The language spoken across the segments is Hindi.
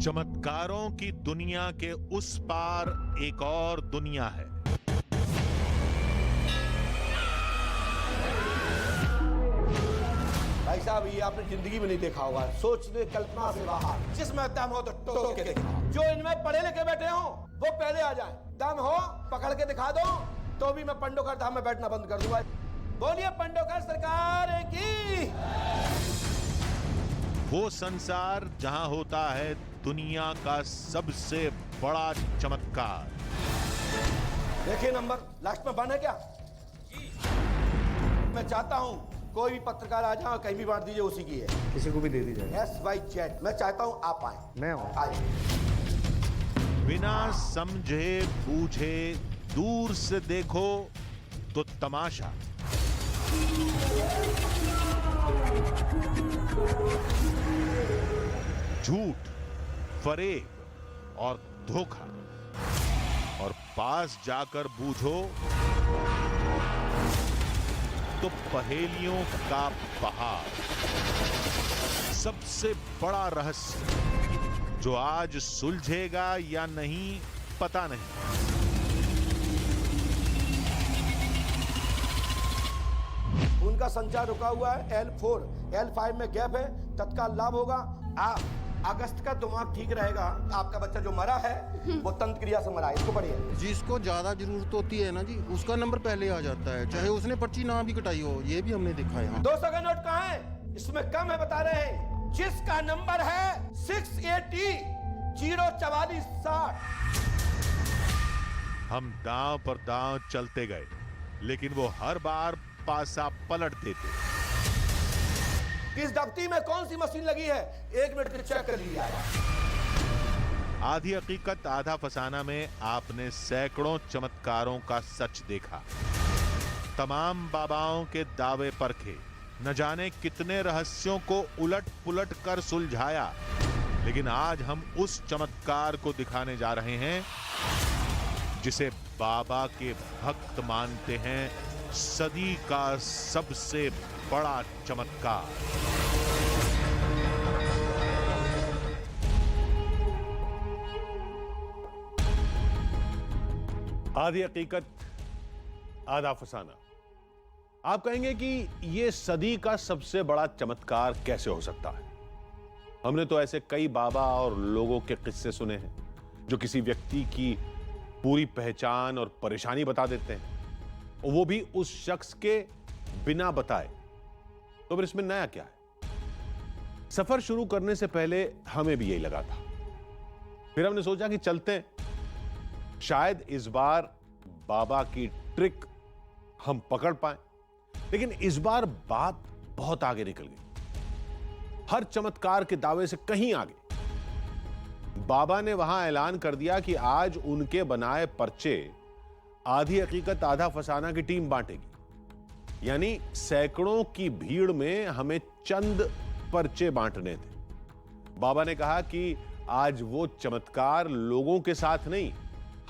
चमत्कारों की दुनिया के उस पार एक और दुनिया है। भाई साहब, ये आपने जिंदगी में नहीं देखा होगा। सोचने कल्पना से बाहर। जिसमें दम हो तो टोक के दिखा। जो इनमें पढ़े लिखे बैठे हो वो पहले आ जाए। दम हो पकड़ के दिखा दो तो भी मैं पंडोकर धाम में बैठना बंद कर दूंगा। बोलिए पंडोकर सरकार की। वो संसार जहां होता है दुनिया का सबसे बड़ा चमत्कार। देखिए नंबर लास्ट में बन है क्या? मैं चाहता हूं कोई भी पत्रकार आ जाए, कहीं भी बांट दीजिए, उसी की है। किसी को भी दे दीजिए। SYZ। मैं चाहता हूं आप आए। मैं हूं। आइए। बिना समझे बूझे दूर से देखो तो तमाशा, झूठ, फरेब और धोखा, और पास जाकर बूझो तो पहेलियों का पहाड़। सबसे बड़ा रहस्य जो आज सुलझेगा या नहीं पता नहीं। उनका संचार रुका हुआ है। L4 L5 में गैप है, तत्काल लाभ होगा। आप अगस्त का दिमाग ठीक रहेगा। आपका बच्चा जो मरा है वो तंत्र क्रिया से मरा है। इसको पढ़िए। जिसको ज्यादा जरूरत होती है ना जी, उसका नंबर पहले आ जाता है, चाहे उसने पर्ची ना भी कटाई हो। ये भी हमने देखा है। 200 का नोट कहाँ है? इसमें कम है, बता रहे हैं। जिसका नंबर है 680 044 60। हम दांव पर दांव चलते गए, लेकिन वो हर बार पासा पलट देते। किस दफ्ती में कौन सी मशीन लगी है? 1 मिनट के चेक कर लिया। आधी हकीकत आधा फसाना में आपने सैकड़ों चमत्कारों का सच देखा, तमाम बाबाओं के दावे परखे, न जाने कितने रहस्यों को उलट पुलट कर सुलझाया। लेकिन आज हम उस चमत्कार को दिखाने जा रहे हैं जिसे बाबा के भक्त मानते हैं सदी का सबसे बड़ा चमत्कार। आधी हकीकत आधा फसाना। आप कहेंगे कि यह सदी का सबसे बड़ा चमत्कार कैसे हो सकता है? हमने तो ऐसे कई बाबा और लोगों के किस्से सुने हैं जो किसी व्यक्ति की पूरी पहचान और परेशानी बता देते हैं, और वो भी उस शख्स के बिना बताए। तो फिर इसमें नया क्या है? सफर शुरू करने से पहले हमें भी यही लगा था। फिर हमने सोचा कि चलते हैं, शायद इस बार बाबा की ट्रिक हम पकड़ पाए। लेकिन इस बार बात बहुत आगे निकल गई, हर चमत्कार के दावे से कहीं आगे। बाबा ने वहां ऐलान कर दिया कि आज उनके बनाए पर्चे आधी हकीकत आधा फसाना की टीम बांटेगी। यानी सैकड़ों की भीड़ में हमें चंद पर्चे बांटने थे। बाबा ने कहा कि आज वो चमत्कार लोगों के साथ नहीं,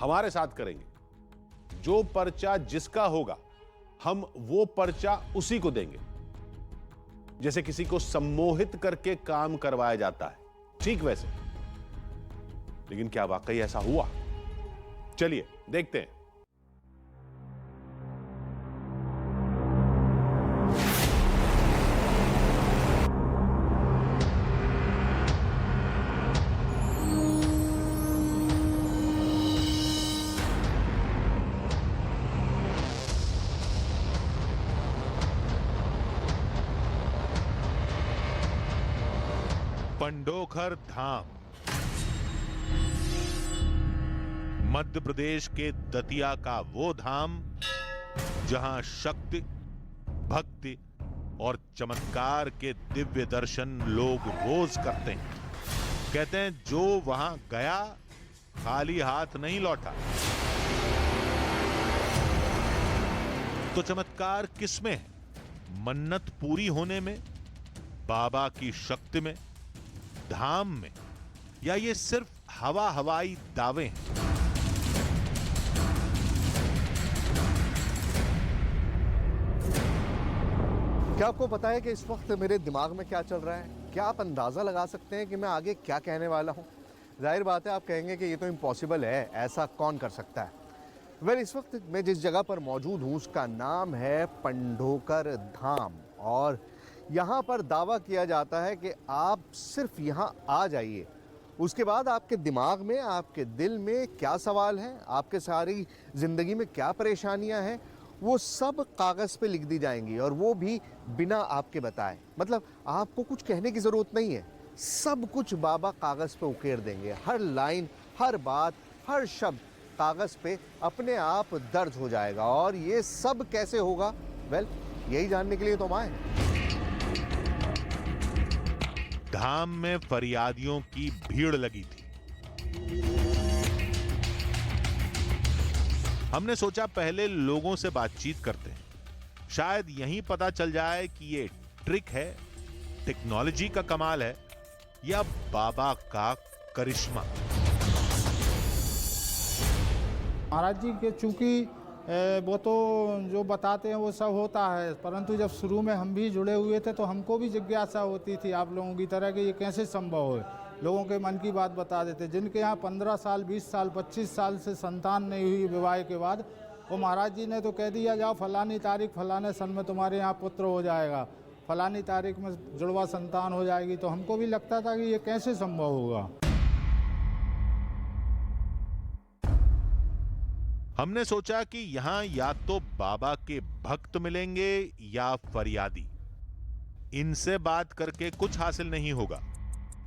हमारे साथ करेंगे। जो पर्चा जिसका होगा, हम वो पर्चा उसी को देंगे। जैसे किसी को सम्मोहित करके काम करवाया जाता है, ठीक वैसे। लेकिन क्या वाकई ऐसा हुआ? चलिए देखते हैं। पंडोखर धाम मध्य प्रदेश के दतिया का वो धाम जहां शक्ति, भक्ति और चमत्कार के दिव्य दर्शन लोग रोज करते हैं। कहते हैं जो वहां गया खाली हाथ नहीं लौटा। तो चमत्कार किसमें है? मन्नत पूरी होने में, बाबा की शक्ति में, धाम में, या ये सिर्फ हवाई दावे हैं? क्या आपको पता है कि इस वक्त मेरे दिमाग में क्या चल रहा है? क्या आप अंदाजा लगा सकते हैं कि मैं आगे क्या कहने वाला हूं? जाहिर बात है आप कहेंगे कि ये तो इम्पॉसिबल है, ऐसा कौन कर सकता है। वेल, इस वक्त मैं जिस जगह पर मौजूद हूँ उसका नाम है पंढोकर धाम, और यहाँ पर दावा किया जाता है कि आप सिर्फ यहाँ आ जाइए, उसके बाद आपके दिमाग में, आपके दिल में क्या सवाल हैं, आपके सारी ज़िंदगी में क्या परेशानियाँ हैं, वो सब कागज़ पे लिख दी जाएंगी, और वो भी बिना आपके बताए। मतलब आपको कुछ कहने की ज़रूरत नहीं है, सब कुछ बाबा कागज़ पे उकेर देंगे। हर लाइन, हर बात, हर शब्द कागज़ पे अपने आप दर्ज हो जाएगा। और ये सब कैसे होगा? वेल, यही जानने के लिए तो हम आए हैं। धाम में फरियादियों की भीड़ लगी थी। हमने सोचा पहले लोगों से बातचीत करते हैं, शायद यहीं पता चल जाए कि ये ट्रिक है, टेक्नोलॉजी का कमाल है, या बाबा का करिश्मा। महाराज जी के चूंकि वो तो जो बताते हैं वो सब होता है, परंतु जब शुरू में हम भी जुड़े हुए थे तो हमको भी जिज्ञासा होती थी आप लोगों की तरह कि ये कैसे संभव है। लोगों के मन की बात बता देते, जिनके यहाँ 15 साल, 20 साल, 25 साल से संतान नहीं हुई विवाह के बाद, वो महाराज जी ने तो कह दिया जाओ फलानी तारीख फलाने सन में तुम्हारे यहाँ पुत्र हो जाएगा, फलानी तारीख में जुड़वा संतान हो जाएगी। तो हमको भी लगता था कि ये कैसे संभव होगा। हमने सोचा कि यहां या तो बाबा के भक्त मिलेंगे या फरियादी। इनसे बात करके कुछ हासिल नहीं होगा,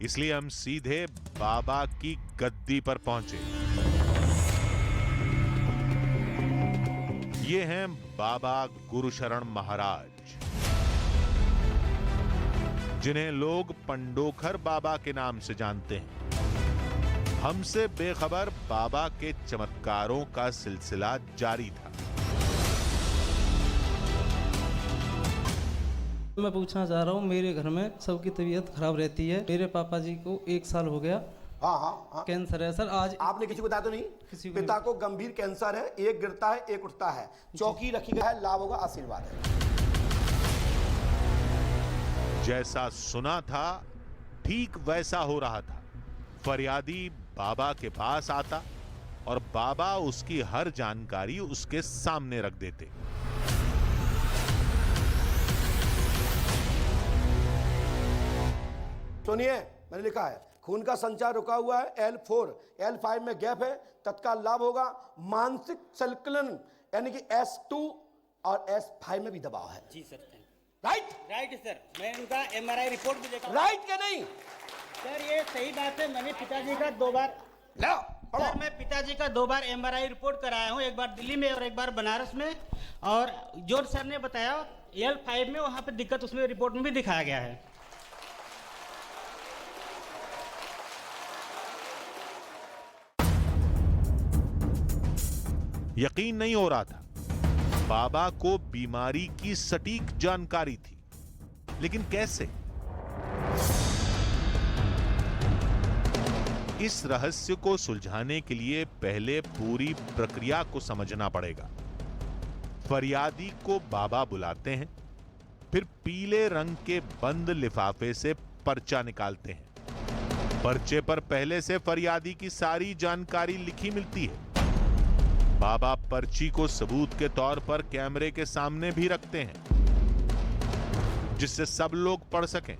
इसलिए हम सीधे बाबा की गद्दी पर पहुंचे। ये हैं बाबा गुरुशरण महाराज, जिन्हें लोग पंढोकर बाबा के नाम से जानते हैं। हमसे बेखबर बाबा के चमत्कारों का सिलसिला जारी था। मैं पूछना चाह रहा हूँ, मेरे घर में सबकी तबीयत खराब रहती है। मेरे पापा जी को 1 साल हो गया, हाँ। कैंसर है सर। आज आपने किसी को बताया तो नहीं? किसी को पिता को गंभीर कैंसर है, एक गिरता है एक उठता है, चौकी रखी गई है, लाभ होगा, आशीर्वाद है। जैसा सुना था ठीक वैसा हो रहा था। फरियादी बाबा के पास आता और बाबा उसकी हर जानकारी उसके सामने रख देते। सुनिए, मैंने लिखा है खून का संचार रुका हुआ है, L4, L5 में गैप है, तत्काल लाभ होगा। मानसिक संकलन यानी कि S2 और S5 में भी दबाव है। जी सर। राइट सर, मैं उनका MRI रिपोर्ट भी देखा। राइट क्या नहीं? सर ये सही बात है, मैंने पिताजी का 2 बार सर मैं पिताजी का 2 बार MRI रिपोर्ट कराया हूँ, एक बार दिल्ली में और एक बार बनारस में। और जो सर ने बताया L5 में, वहाँ पे दिक्कत उसमें रिपोर्ट में भी दिखाया गया है। यकीन नहीं हो रहा था। बाबा को बीमारी की सटीक जानकारी थी, लेकिन कैसे? इस रहस्य को सुलझाने के लिए पहले पूरी प्रक्रिया को समझना पड़ेगा। फरियादी को बाबा बुलाते हैं, फिर पीले रंग के बंद लिफाफे से पर्चा निकालते हैं। पर्चे पर पहले से फरियादी की सारी जानकारी लिखी मिलती है। बाबा पर्ची को सबूत के तौर पर कैमरे के सामने भी रखते हैं, जिससे सब लोग पढ़ सकें।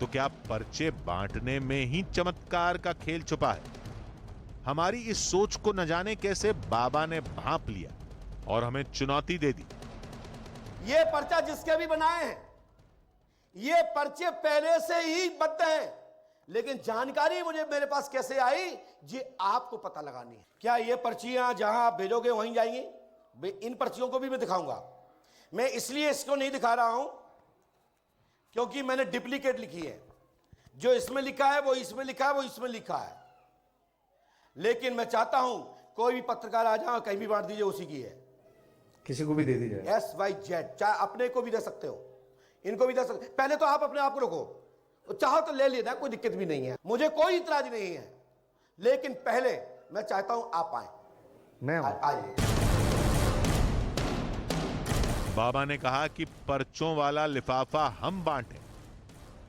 तो क्या पर्चे बांटने में ही चमत्कार का खेल छुपा है? हमारी इस सोच को न जाने कैसे बाबा ने भांप लिया और हमें चुनौती दे दी। ये पर्चा जिसके भी बनाए हैं, ये पर्चे पहले से ही बद्ध हैं, लेकिन जानकारी मुझे मेरे पास कैसे आई, ये आपको पता लगानी है। क्या ये पर्चियां जहां आप भेजोगे वहीं जाएंगी? इन पर्चियों को भी मैं दिखाऊंगा। मैं इसलिए इसको नहीं दिखा रहा हूं क्योंकि मैंने डुप्लीकेट लिखी है। जो इसमें लिखा है वो इसमें लिखा है, वो इसमें लिखा है। लेकिन मैं चाहता हूं कोई भी पत्रकार आ जाए, कहीं भी बांट दीजिए, उसी की है। किसी को भी दे दी जाए, SYZ, चाहे अपने को भी दे सकते हो, इनको भी दे सकते। पहले तो आप अपने आप को रखो, चाहो तो ले लेना, कोई दिक्कत भी नहीं है, मुझे कोई इतराज नहीं है। लेकिन पहले मैं चाहता हूं आप आए। मैं आइए। बाबा ने कहा कि पर्चों वाला लिफाफा हम बांटें।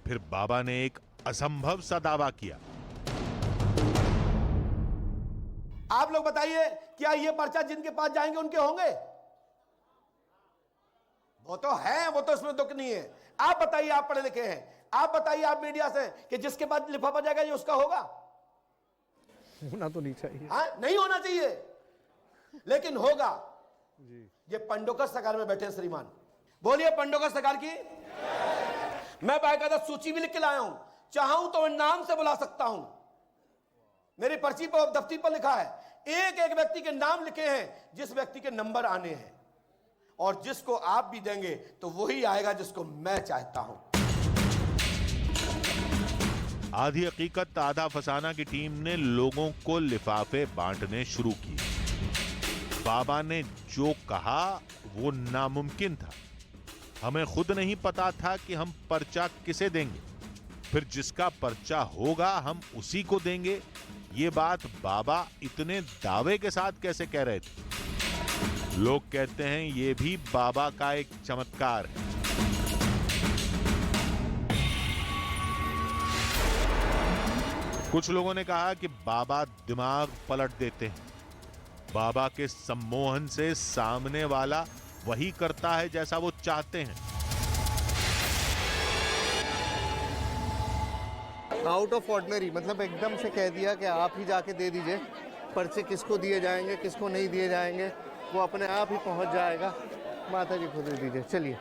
फिर बाबा ने एक असंभव सा दावा किया। आप लोग बताइए, क्या ये पर्चा जिनके पास जाएंगे उनके होंगे? वो तो है, वो तो इसमें दुख नहीं है। आप बताइए, आप पढ़े लिखे हैं, आप बताइए, आप मीडिया से, कि जिसके पास लिफाफा जाएगा ये उसका होगा? होना तो नहीं चाहिए। हाँ, नहीं होना चाहिए, लेकिन होगा। ये पंडोकर सरकार में बैठे हैं श्रीमान, बोलिए पंडोकर सरकार की। मैं बाकायदा सूची भी लिख के लाया हूं, चाहूं तो मैं नाम से बुला सकता हूं। मेरी पर्ची पर, दफ्ती पर लिखा है, एक एक व्यक्ति के नाम लिखे हैं जिस व्यक्ति के नंबर आने हैं, और जिसको आप भी देंगे तो वही आएगा जिसको मैं चाहता हूं। आधी हकीकत आधा फसाना की टीम ने लोगों को लिफाफे बांटने शुरू किए। बाबा ने जो कहा वो नामुमकिन था। हमें खुद नहीं पता था कि हम पर्चा किसे देंगे, फिर जिसका पर्चा होगा हम उसी को देंगे। ये बात बाबा इतने दावे के साथ कैसे कह रहे थे? लोग कहते हैं ये भी बाबा का एक चमत्कार है। कुछ लोगों ने कहा कि बाबा दिमाग पलट देते हैं। बाबा के सम्मोहन से सामने वाला वही करता है जैसा वो चाहते हैं। आउट ऑफ ऑर्डिनरी, मतलब एकदम से कह दिया कि आप ही जाके दे दीजिए, पर्चे किसको दिए जाएंगे किसको नहीं दिए जाएंगे वो अपने आप ही पहुंच जाएगा, माता जी को दे दीजिए। चलिए,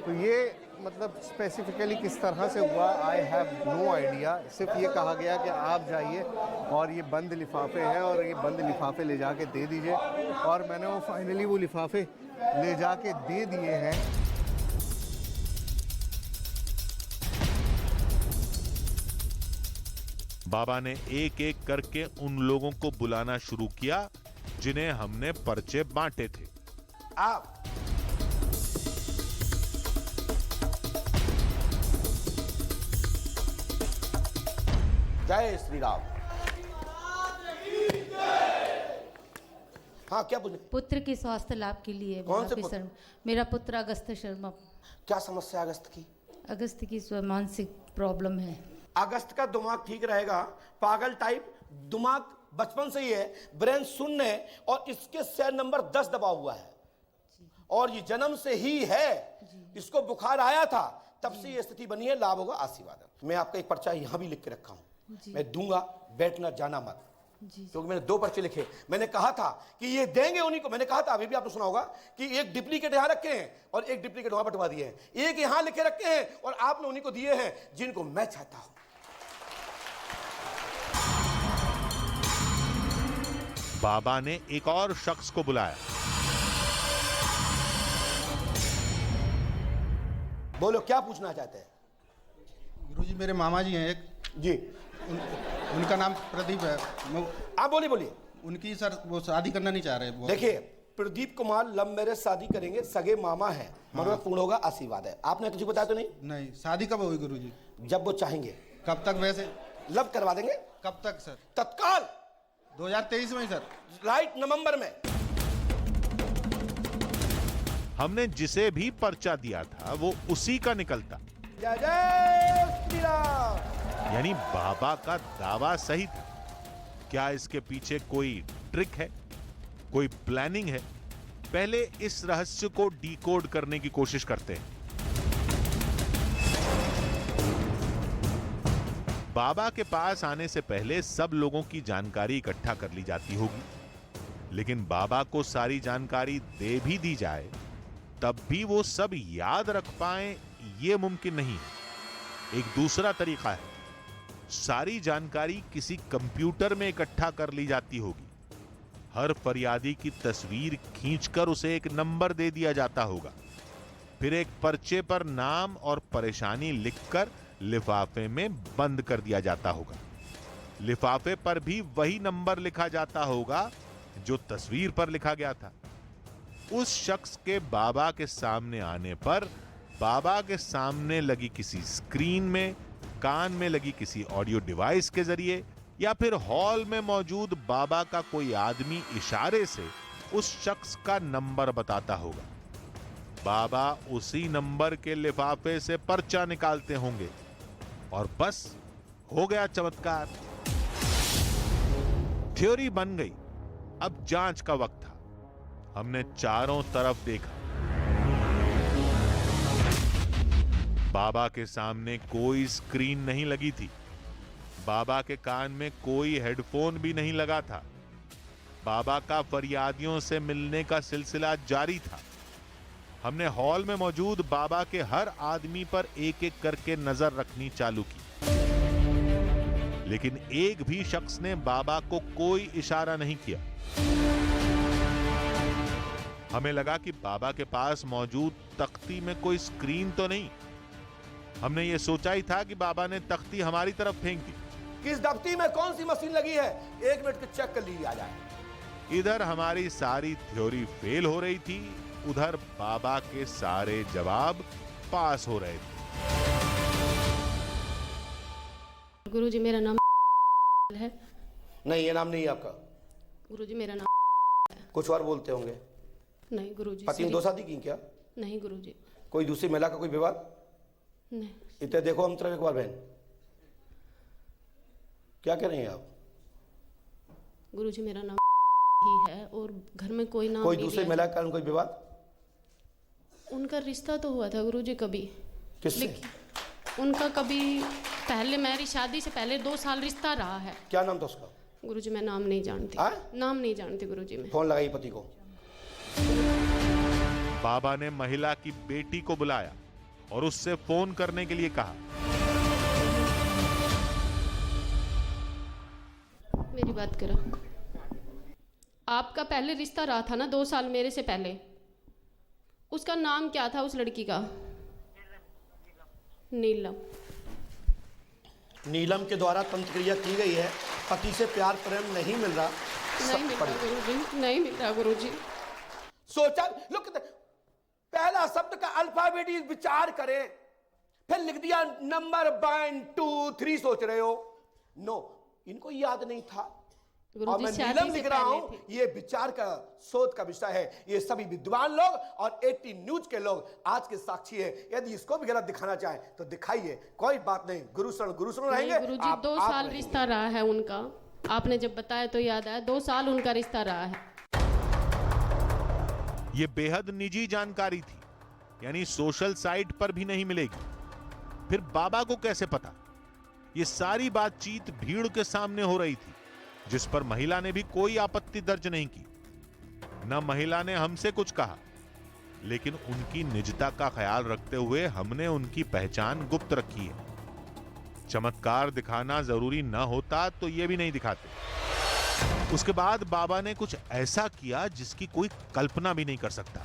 तो ये मतलब स्पेसिफिकली किस तरह से हुआ आई हैव नो आइडिया। सिर्फ ये कहा गया कि आप जाइए और ये बंद लिफाफे हैं और ये बंद लिफाफे ले जाके दे दीजिए, और मैंने वो फाइनली वो लिफाफे ले जाके दे दिए हैं। बाबा ने एक एक करके उन लोगों को बुलाना शुरू किया जिन्हें हमने पर्चे बांटे थे। आप जय श्री राम। हाँ, क्या पूछे? पुत्र के स्वास्थ्य लाभ के लिए कौन से माफी पुत्र? शर्मा, मेरा पुत्र अगस्त शर्मा। क्या समस्या अगस्त की? अगस्त की मानसिक प्रॉब्लम है। अगस्त का दिमाग ठीक रहेगा, पागल टाइप दिमाग बचपन से ही है, ब्रेन शून्य है, और इसके सेल नंबर 10 दबा हुआ है, और ये जन्म से ही है। इसको बुखार आया था, तब से ये स्थिति बनी है। लाभ होगा, आशीर्वाद। मैं आपका एक पर्चा यहां भी लिख के रखा हूं, मैं दूंगा, बैठना जाना मत, क्योंकि मैंने 2 पर्चे लिखे। मैंने कहा था कि ये देंगे उन्हीं को। मैंने कहा था, अभी भी आपने सुना होगा, कि एक डुप्लीकेट यहां रखे हैं और एक डुप्लीकेट वहां बंटवा दिए हैं। एक यहां लिखे रखे हैं और आपने उन्हीं को दिए हैं जिनको मैं चाहता हूं। बाबा ने एक और शख्स को बुलाया। बोलो, क्या पूछना चाहते हैं? गुरुजी, मेरे मामा जी हैं एक जी, उनका नाम प्रदीप है। आप बोलिए। उनकी सर वो शादी करना नहीं चाह रहे वो। देखिए, प्रदीप कुमार लव मैरिज शादी करेंगे, सगे मामा है, मगर पूर्ण होगा, आशीर्वाद है। आपने तुझे बताया तो नहीं? नहीं, शादी कब होगी गुरुजी? जब वो चाहेंगे। कब तक? वैसे लव करवा देंगे। कब तक सर? तत्काल 2023 में सर। राइट, नवंबर में। हमने जिसे भी पर्चा दिया था वो उसी का निकलता। जय जय श्री राम। यानी बाबा का दावा सही था। क्या इसके पीछे कोई ट्रिक है, कोई प्लानिंग है? पहले इस रहस्य को डिकोड करने की कोशिश करते हैं। बाबा के पास आने से पहले सब लोगों की जानकारी इकट्ठा कर ली जाती होगी, लेकिन बाबा को सारी जानकारी दे भी दी जाए तब भी वो सब याद रख पाए, ये मुमकिन नहीं है। एक दूसरा तरीका है, सारी जानकारी किसी कंप्यूटर में इकट्ठा कर ली जाती होगी। हर फरियादी की तस्वीर खींचकर उसे एक नंबर दे दिया जाता होगा, फिर एक पर्चे पर नाम और परेशानी लिखकर लिफाफे में बंद कर दिया जाता होगा। लिफाफे पर भी वही नंबर लिखा जाता होगा जो तस्वीर पर लिखा गया था। उस शख्स के बाबा के सामने आने पर बाबा के सामने लगी किसी स्क्रीन में, कान में लगी किसी ऑडियो डिवाइस के जरिए, या फिर हॉल में मौजूद बाबा का कोई आदमी इशारे से उस शख्स का नंबर बताता होगा। बाबा उसी नंबर के लिफाफे से पर्चा निकालते होंगे और बस हो गया चमत्कार। थ्योरी बन गई। अब जांच का वक्त था। हमने चारों तरफ देखा। बाबा के सामने कोई स्क्रीन नहीं लगी थी। बाबा के कान में कोई हेडफोन भी नहीं लगा था। बाबा का फरियादियों से मिलने का सिलसिला जारी था। हमने हॉल में मौजूद बाबा के हर आदमी पर एक एक करके नजर रखनी चालू की, लेकिन एक भी शख्स ने बाबा को कोई इशारा नहीं किया। हमें लगा कि बाबा के पास मौजूद तख्ती में कोई स्क्रीन तो नहीं। हमने यह सोचा ही था कि बाबा ने तख्ती हमारी तरफ फेंक दी। किस दफ्ती में कौन सी मशीन लगी है, 1 मिनट के चेक कर ली आ जाए। इधर हमारी सारी थ्योरी फेल हो रही थी, उधर बाबा के सारे जवाब पास हो रहे थे। गुरुजी मेरा नाम है। नहीं, ये नाम नहीं है आपका। गुरुजी मेरा नाम कुछ और बोलते होंगे। नहीं गुरुजी। पति ने 2 शादी की क्या? नहीं गुरुजी। कोई दूसरी महिला का कोई विवाद? नहीं। इतने देखो हम तरफ एक बार बहन, क्या कह रही हैं आप? गुरुजी मेरा नाम ही है और घर में कोई नाम कोई नहीं दूसरी लिया। महिला का कोई विवाद? उनका रिश्ता तो हुआ था गुरुजी कभी। किससे? उनका कभी पहले, मेरी शादी से पहले 2 साल रिश्ता रहा है। क्या नाम था उसका? गुरुजी मैं नाम नहीं जानती। नाम नहीं जानती गुरुजी मैं। फोन लगाई पति को। बाबा ने महिला की बेटी को बुलाया और उससे फोन करने के लिए कहा। मेरी बात करो। आपका पहले रिश्ता रहा था ना 2 साल मेरे से पहले, उसका नाम क्या था उस लड़की का? नीलम। नीलम के द्वारा तंत्र क्रिया की गई है। पति से प्यार प्रेम नहीं मिल रहा। नहीं मिल रहा गुरुजी, नहीं मिल रहा गुरुजी। सोचा, लुक, पहला शब्द का अल्फाबेट विचार करें, फिर लिख दिया नंबर 1 2 3 सोच रहे हो। नो, इनको याद नहीं था। और मैं नीलम लिख रहा हूं, ये विचार का शोध का विषय है। ये सभी विद्वान लोग और 18 न्यूज के लोग आज के साक्षी है। यदि इसको भी गलत दिखाना चाहें तो दिखाइए, कोई बात नहीं। गुरुशरण रहेंगे। गुरुजी 2 साल रिश्ता रहा है उनका। आपने जब बताया तो याद आया, 2 साल उनका रिश्ता रहा है। यह बेहद निजी जानकारी थी, यानी सोशल साइट पर भी नहीं मिलेगी। फिर बाबा को कैसे पता? यह सारी बातचीत भीड़ के सामने हो रही थी, जिस पर महिला ने भी कोई आपत्ति दर्ज नहीं की। न महिला ने हमसे कुछ कहा, लेकिन उनकी निजता का ख्याल रखते हुए हमने उनकी पहचान गुप्त रखी है। चमत्कार दिखाना जरूरी न होता तो यह भी नहीं दिखाते। उसके बाद बाबा ने कुछ ऐसा किया जिसकी कोई कल्पना भी नहीं कर सकता।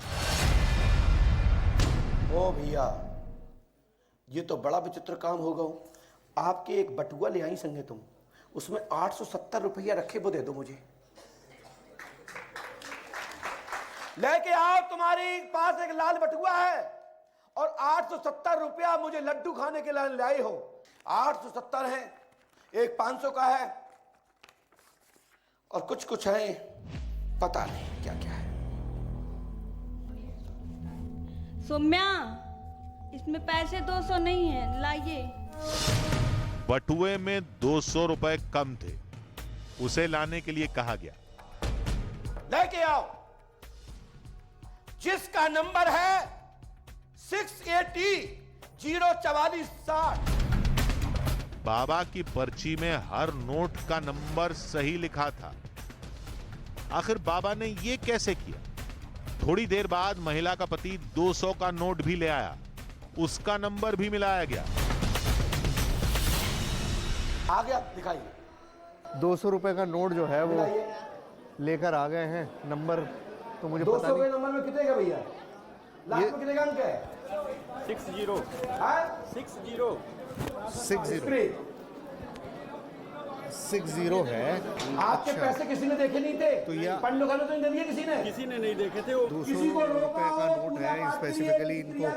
ओ भैया, ये तो बड़ा विचित्र काम हो गया। आपके एक बटुआ ले आई संगे तुम, उसमें 870 रुपया रखे, वो दे दो मुझे। लेके आओ, तुम्हारे पास एक लाल बटुआ है और 870 रुपया मुझे लड्डू खाने के लिए लाए हो। 870 है, एक 500 का है और कुछ कुछ है, पता नहीं क्या क्या है। सौम्या, इसमें पैसे 200 नहीं है, लाइए। बटुए में 200 रुपए कम थे, उसे लाने के लिए कहा गया। लेके आओ, जिसका नंबर है 680 04460। बाबा की पर्ची में हर नोट का नंबर सही लिखा था। आखिर बाबा ने यह कैसे किया? थोड़ी देर बाद महिला का पति 200 का नोट भी ले आया, उसका नंबर भी मिलाया गया। आ गया, दिखाइए। 200 रुपए का नोट जो है वो लेकर आ गए हैं। नंबर तो मुझे पता नहीं। 200 के नंबर में कितने का भैया? लास्ट में कितने का अंक है? 60 60 है। आपके अच्छा। पैसे किसी ने देखे नहीं थे? तो यह पंडो खाने तो नहीं दिए किसी ने नहीं देखे थे। 200 रुपए का नोट है। स्पेसिफिकली इनको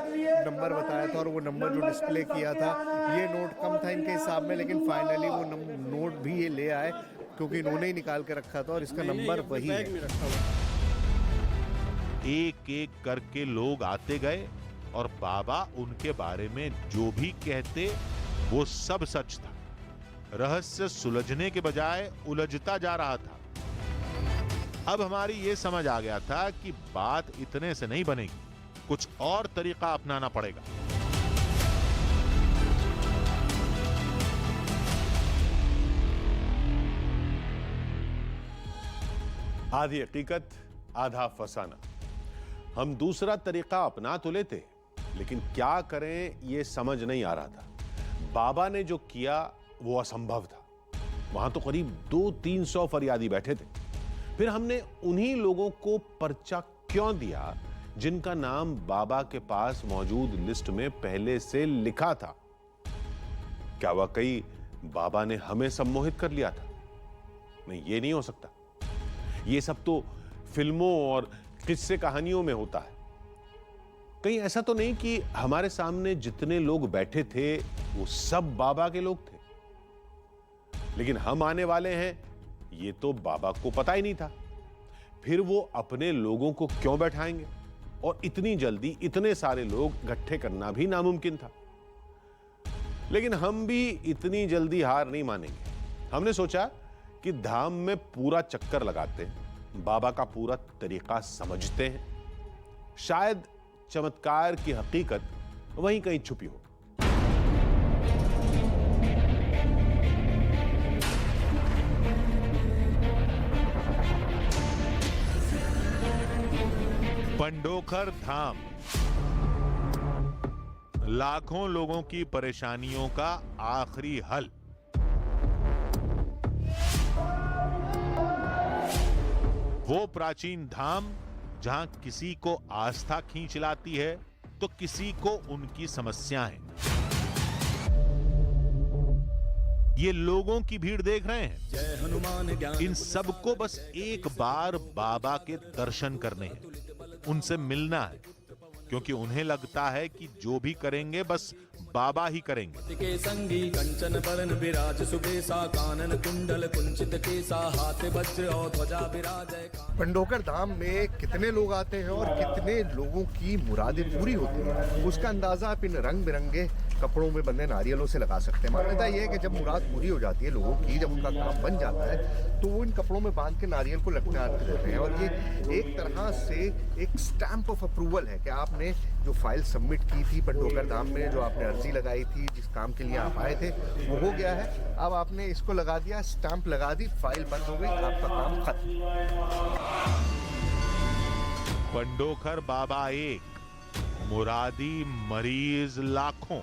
नंबर बताया था और वो नंबर जो डिस्प्ले किया था, ये नोट कम था इनके हिसाब में, लेकिन फाइनली वो नोट भी ये ले आए क्योंकि इन्होंने ही निकाल के रखा था और इसका नंबर वही है। एक एक करके लोग आते गए और बाबा उनके बारे में जो भी कहते वो सब सच था। रहस्य सुलझने के बजाय उलझता जा रहा था। अब हमारी ये समझ आ गया था कि बात इतने से नहीं बनेगी, कुछ और तरीका अपनाना पड़ेगा। आधी हकीकत आधा फसाना। हम दूसरा तरीका अपना तो लेते, लेकिन क्या करें ये समझ नहीं आ रहा था। बाबा ने जो किया वो असंभव था। वहां तो करीब 200-300 फरियादी बैठे थे। फिर हमने उन्हीं लोगों को पर्चा क्यों दिया जिनका नाम बाबा के पास मौजूद लिस्ट में पहले से लिखा था? क्या वाकई बाबा ने हमें सम्मोहित कर लिया था? नहीं, ये नहीं हो सकता। ये सब तो फिल्मों और किस्से कहानियों में होता है। कहीं ऐसा तो नहीं कि हमारे सामने जितने लोग बैठे थे वो सब बाबा के लोग थे? लेकिन हम आने वाले हैं ये तो बाबा को पता ही नहीं था। फिर वो अपने लोगों को क्यों बैठाएंगे? और इतनी जल्दी इतने सारे लोग इकट्ठे करना भी नामुमकिन था। लेकिन हम भी इतनी जल्दी हार नहीं मानेंगे। हमने सोचा कि धाम में पूरा चक्कर लगाते हैं, बाबा का पूरा तरीका समझते हैं। शायद चमत्कार की हकीकत वहीं कहीं छुपी हो। पंडोखर धाम लाखों लोगों की परेशानियों का आखिरी हल। वो प्राचीन धाम जहां किसी को आस्था खींच लाती है तो किसी को उनकी समस्याएं। ये लोगों की भीड़ देख रहे हैं। इन सबको बस एक बार बाबा के दर्शन करने हैं, उनसे मिलना है, क्योंकि उन्हें लगता है कि जो भी करेंगे बस बाबा ही करेंगे। के संगी कंचन बरन विराज सुबेसा कानन कुंडल कुंचित केसा हाथ वज्र और ध्वजा विराजय। पंडोकर धाम में कितने लोग आते हैं और कितने लोगों की मुरादें पूरी होती हैं, उसका अंदाजा आप इन रंग बिरंगे कपड़ों में बंधे नारियलों से लगा सकते हैं। मान्यता यह है कि जब मुराद पूरी हो जाती है लोगों की, जब उनका काम बन जाता है, तो वो इन कपड़ों में बांध के नारियल को लटका देते हैं। और ये एक तरह से एक स्टैंप ऑफ अप्रूवल है कि आपने जो फाइल सबमिट की थी पंडोकर धाम में, जो आपने अर्जी लगाई थी, जिस काम के लिए आप आए थे, वो हो गया है। अब आपने इसको लगा दिया, स्टैंप लगा दी, फाइल बंद हो गई, आपका काम खत्म। पंडोखर बाबा एक, मुरादी मरीज लाखों।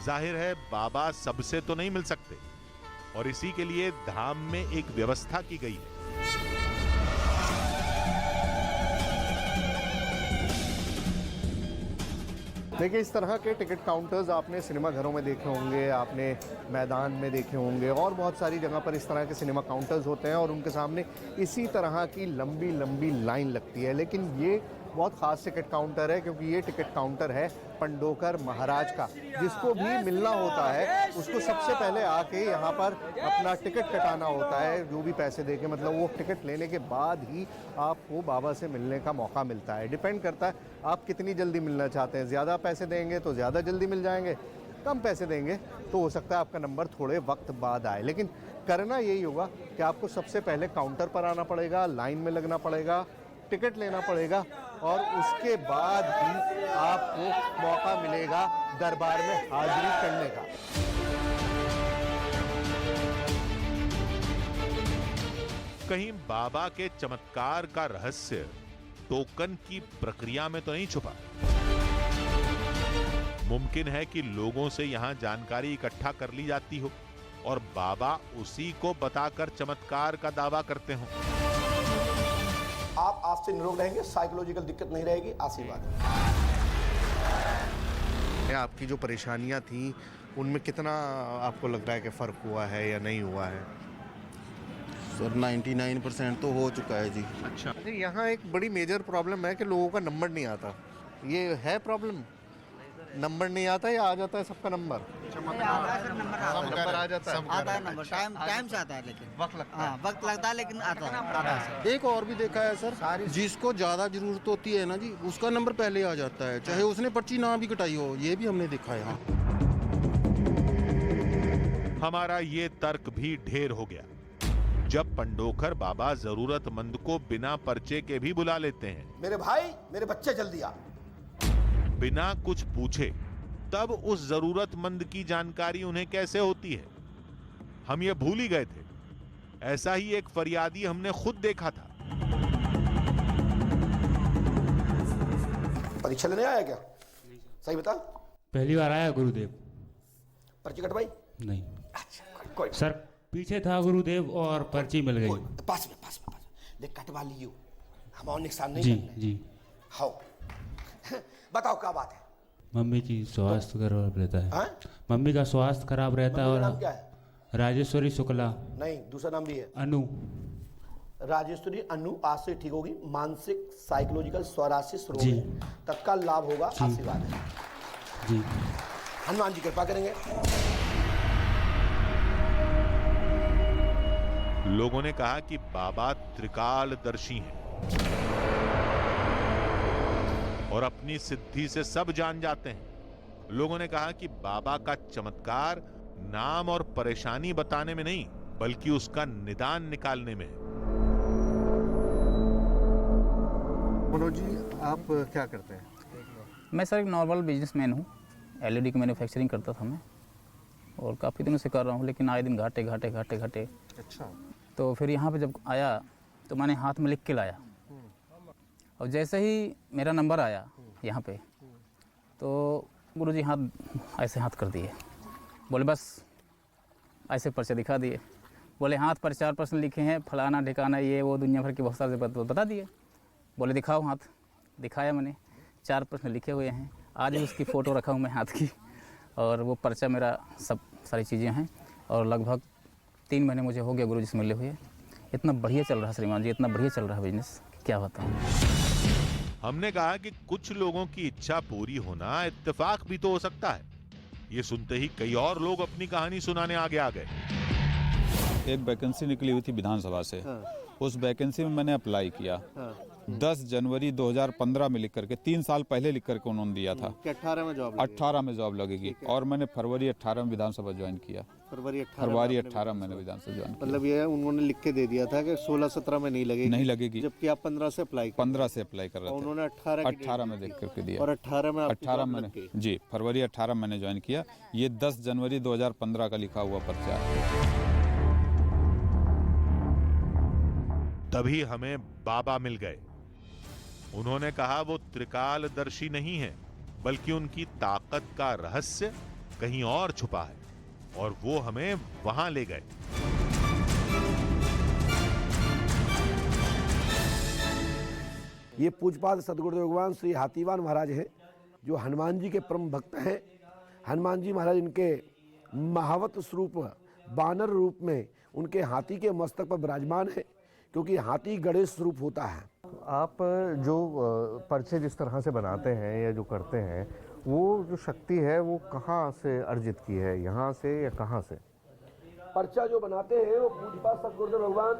जाहिर है बाबा सबसे तो नहीं मिल सकते, और इसी के लिए धाम में एक व्यवस्था की गई है। देखिए, इस तरह के टिकट काउंटर्स आपने सिनेमा घरों में देखे होंगे, आपने मैदान में देखे होंगे, और बहुत सारी जगह पर इस तरह के सिनेमा काउंटर्स होते हैं और उनके सामने इसी तरह की लंबी लंबी लाइन लगती है। लेकिन ये बहुत ख़ास टिकट काउंटर है, क्योंकि ये टिकट काउंटर है पंडोकर महाराज का। जिसको भी मिलना होता है उसको सबसे पहले आके यहाँ पर अपना टिकट कटाना होता है, जो भी पैसे देके, मतलब वो टिकट लेने के बाद ही आपको बाबा से मिलने का मौका मिलता है। डिपेंड करता है आप कितनी जल्दी मिलना चाहते हैं। ज़्यादा पैसे देंगे तो ज़्यादा जल्दी मिल जाएंगे, कम पैसे देंगे तो हो सकता है आपका नंबर थोड़े वक्त बाद आए। लेकिन करना यही होगा कि आपको सबसे पहले काउंटर पर आना पड़ेगा, लाइन में लगना पड़ेगा, टिकट लेना पड़ेगा, और उसके बाद ही आपको मौका मिलेगा दरबार में हाजिरी करने का। कहीं बाबा के चमत्कार का रहस्य टोकन की प्रक्रिया में तो नहीं छुपा? मुमकिन है कि लोगों से यहां जानकारी इकट्ठा कर ली जाती हो और बाबा उसी को बताकर चमत्कार का दावा करते हो। आप आज से निरोग रहेंगे, साइकोलॉजिकल दिक्कत नहीं रहेगी, आशीर्वाद। आपकी जो परेशानियां थी उनमें कितना आपको लग रहा है कि फ़र्क हुआ है या नहीं हुआ है? सर 99% तो हो चुका है जी। अच्छा, यहाँ एक बड़ी मेजर प्रॉब्लम है कि लोगों का नंबर नहीं आता। ये है प्रॉब्लम? नंबर नहीं आता या आ जाता है सबका नंबर? नंबर आ जाता है, आता है नंबर, टाइम से आता है, लेकिन वक्त लगता है। वक्त लगता है, लेकिन आता है। एक और भी देखा है सर, जिसको ज्यादा जरूरत होती है ना जी, उसका नंबर पहले आ जाता है, चाहे उसने पर्ची ना भी कटाई हो। ये भी हमने देखा है। हमारा ये तर्क भी ढेर हो गया। जब पंडोखर बाबा जरूरतमंद को बिना पर्चे के भी बुला लेते हैं। मेरे भाई, मेरे बच्चे जल्दी आ। बिना कुछ पूछे तब उस जरूरतमंद की जानकारी उन्हें कैसे होती है, हम ये भूल ही गए थे। ऐसा ही एक फरियादी हमने खुद देखा था। परीक्षा लेने आया क्या? सही बता। पहली बार आया गुरुदेव। पर्ची कटवाई? नहीं। अच्छा, कोई सर पीछे था गुरुदेव और पर्ची मिल गई। पास में देख, कटवा लियो, हम और नुकसान नहीं जी करना। जी। हाँ बताओ क्या बात है? मम्मी की स्वास्थ्य खराब रहता है। हाँ? मम्मी का स्वास्थ्य खराब रहता है। मम्मी का नाम और क्या है? राजेश्वरी शुक्ला। नहीं, दूसरा नाम भी है। अनु। राजेश्वरी अनु आज से ठीक होगी। मानसिक साइकोलॉजिकल स्वास्थ्य रोग जी। है, तत्काल लाभ होगा। आशीर्वाद है जी। हनुमान जी कृपा करेंगे। लोगों ने कहा कि बाबा त्रिकालदर्शी हैं और अपनी सिद्धि से सब जान जाते हैं। लोगों ने कहा कि बाबा का चमत्कार नाम और परेशानी बताने में नहीं, बल्कि उसका निदान निकालने में है। मनोज जी, आप क्या करते हैं? मैं सर एक नॉर्मल बिजनेसमैन हूँ। एलईडी की मैन्युफैक्चरिंग करता था मैं, और काफ़ी दिनों से कर रहा हूँ, लेकिन आए दिन घाटे। अच्छा। तो फिर यहाँ पे जब आया तो मैंने हाथ में लिख के लाया, और जैसे ही मेरा नंबर आया यहाँ पे, तो गुरुजी ऐसे हाथ कर दिए। बोले बस ऐसे पर्चे दिखा दिए। बोले हाथ पर 4 प्रश्न लिखे हैं, फलाना ठिकाना ये वो दुनिया भर की बहुत सारे बता दिए। बोले दिखाओ हाथ। दिखाया मैंने, 4 प्रश्न लिखे हुए हैं। आज भी उसकी फ़ोटो रखा हूँ मैं हाथ की, और वो पर्चा मेरा सब सारी चीज़ें हैं। और लगभग 3 महीने मुझे हो गया गुरुजी से मिले हुए। इतना बढ़िया चल रहा है श्रीमान जी, इतना बढ़िया चल रहा है बिजनेस, क्या बताऊँ। हमने कहा कि कुछ लोगों की इच्छा पूरी होना इत्तेफाक भी तो हो सकता है। ये सुनते ही कई और लोग अपनी कहानी सुनाने आगे आ गए। एक वैकेंसी निकली हुई थी विधानसभा से। उस वैकेंसी में मैंने अप्लाई किया। 10 जनवरी 2015 में लिख करके, 3 साल पहले लिख करके उन्होंने दिया था कि 18 में जॉब 18 में जॉब लगेगी, और मैंने फरवरी 18 में विधानसभा ज्वाइन किया। फरवरी 18 मैंने विधानसभा ज्वाइन किया। मतलब ये उन्होंने लिख के दे दिया था कि 16-17 में नहीं लगेगी, जबकि आप 15 से अप्लाई कर रहे थे। उन्होंने 18 में देख करके दिया, और 18 मैंने जी फरवरी 18 मैंने ज्वाइन किया। ये 10 जनवरी 2015 का लिखा हुआ पर्चा है। तभी हमें बाबा मिल गए। उन्होंने कहा वो त्रिकालदर्शी नहीं है, बल्कि उनकी ताकत का रहस्य कहीं और छुपा है, और वो हमें वहां ले गए। ये पूजपाद सदगुरुदेव भगवान श्री हाथीवान महाराज हैं, जो हनुमान जी के परम भक्त हैं। हनुमान जी महाराज इनके महावत स्वरूप बानर रूप में उनके हाथी के मस्तक पर विराजमान है, क्योंकि हाथी गणेश स्वरूप होता है। आप जो पर्चे जिस तरह से बनाते हैं या जो करते हैं, वो जो शक्ति है वो कहाँ से अर्जित की है, यहाँ से या कहाँ से? पर्चा जो बनाते हैं वो पूजपाद सदगुरुदेव भगवान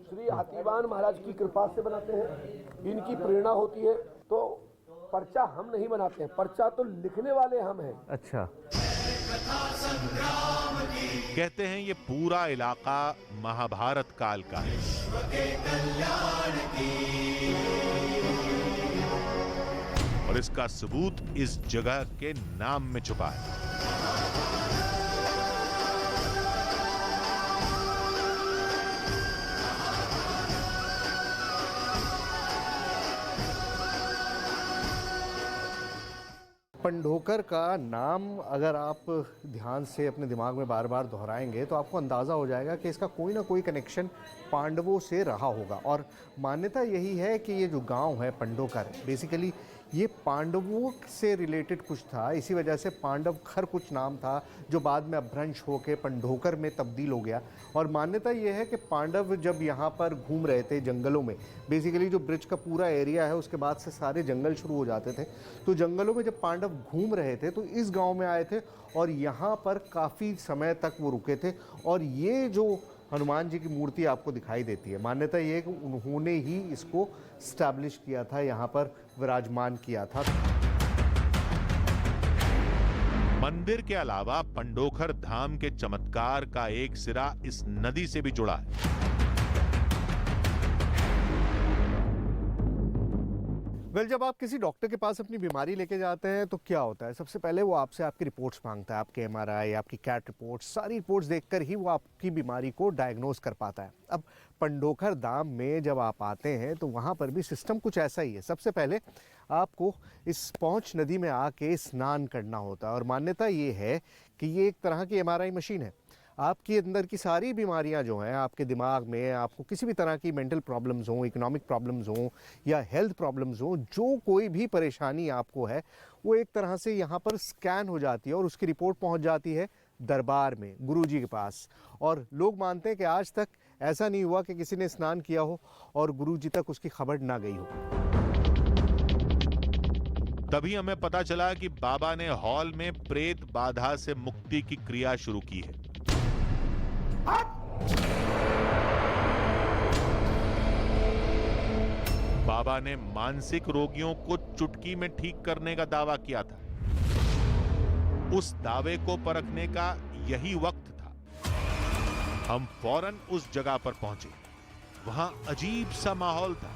श्री हाथीवान महाराज की कृपा से बनाते हैं। इनकी प्रेरणा होती है। तो पर्चा हम नहीं बनाते हैं, पर्चा तो लिखने वाले हम हैं। अच्छा। कहते हैं ये पूरा इलाका महाभारत काल का है। और इसका सबूत इस जगह के नाम में छुपा है। पंडोकर का नाम अगर आप ध्यान से अपने दिमाग में बार बार दोहराएंगे तो आपको अंदाज़ा हो जाएगा कि इसका कोई ना कोई कनेक्शन पांडवों से रहा होगा। और मान्यता यही है कि ये जो गांव है पंडोकर, बेसिकली ये पांडवों से रिलेटेड कुछ था। इसी वजह से पांडव खर कुछ नाम था, जो बाद में अपभ्रंश होकर पंडोकर में तब्दील हो गया। और मान्यता ये है कि पांडव जब यहाँ पर घूम रहे थे जंगलों में, बेसिकली जो ब्रिज का पूरा एरिया है उसके बाद से सारे जंगल शुरू हो जाते थे, तो जंगलों में जब पांडव घूम रहे थे तो इस गांव में आए थे और यहाँ पर काफ़ी समय तक वो रुके थे। और ये जो हनुमान जी की मूर्ति आपको दिखाई देती है, मान्यता ये है कि उन्होंने ही इसको स्टैब्लिश किया था, यहाँ पर विराजमान किया था। मंदिर के अलावा पंडोखर धाम के चमत्कार का एक सिरा इस नदी से भी जुड़ा है। वेल, जब आप किसी डॉक्टर के पास अपनी बीमारी लेके जाते हैं तो क्या होता है, सबसे पहले वो आपसे आपकी रिपोर्ट्स मांगता है, आपके MRI, आपकी कैट रिपोर्ट्स, सारी रिपोर्ट्स देखकर ही वो आपकी बीमारी को डायग्नोस कर पाता है। अब पंडोखर धाम में जब आप आते हैं तो वहाँ पर भी सिस्टम कुछ ऐसा ही है। सबसे पहले आपको इस पौंछ नदी में आके स्नान करना होता है और मान्यता ये है कि ये एक तरह की MRI मशीन है। आपके अंदर की सारी बीमारियां जो हैं, आपके दिमाग में आपको किसी भी तरह की मेंटल प्रॉब्लम्स हों, इकोनॉमिक प्रॉब्लम्स हों या हेल्थ प्रॉब्लम्स हों, जो कोई भी परेशानी आपको है वो एक तरह से यहाँ पर स्कैन हो जाती है और उसकी रिपोर्ट पहुँच जाती है दरबार में, गुरुजी के पास। और लोग मानते हैं कि आज तक ऐसा नहीं हुआ कि किसी ने स्नान किया हो और गुरुजी तक उसकी खबर ना गई हो। तभी हमें पता चला कि बाबा ने हॉल में प्रेत बाधा से मुक्ति की क्रिया शुरू की है। बाबा ने मानसिक रोगियों को चुटकी में ठीक करने का दावा किया था। उस दावे को परखने का यही वक्त था। हम फौरन उस जगह पर पहुंचे। वहां अजीब सा माहौल था।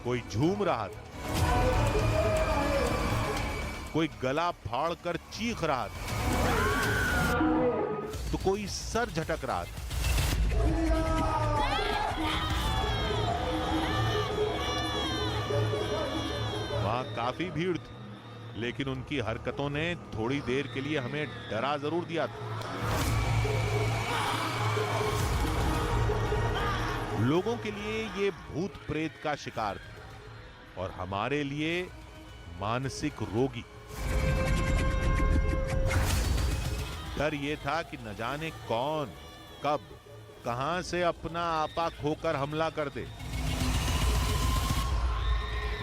कोई झूम रहा था, कोई गला फाड़कर चीख रहा था, तो कोई सर झटक रहा था। वहां काफी भीड़ थी, लेकिन उनकी हरकतों ने थोड़ी देर के लिए हमें डरा जरूर दिया था। लोगों के लिए ये भूत प्रेत का शिकार थे और हमारे लिए मानसिक रोगी। डर ये था कि न जाने कौन, कब, कहां से अपना आपा खोकर हमला कर दे।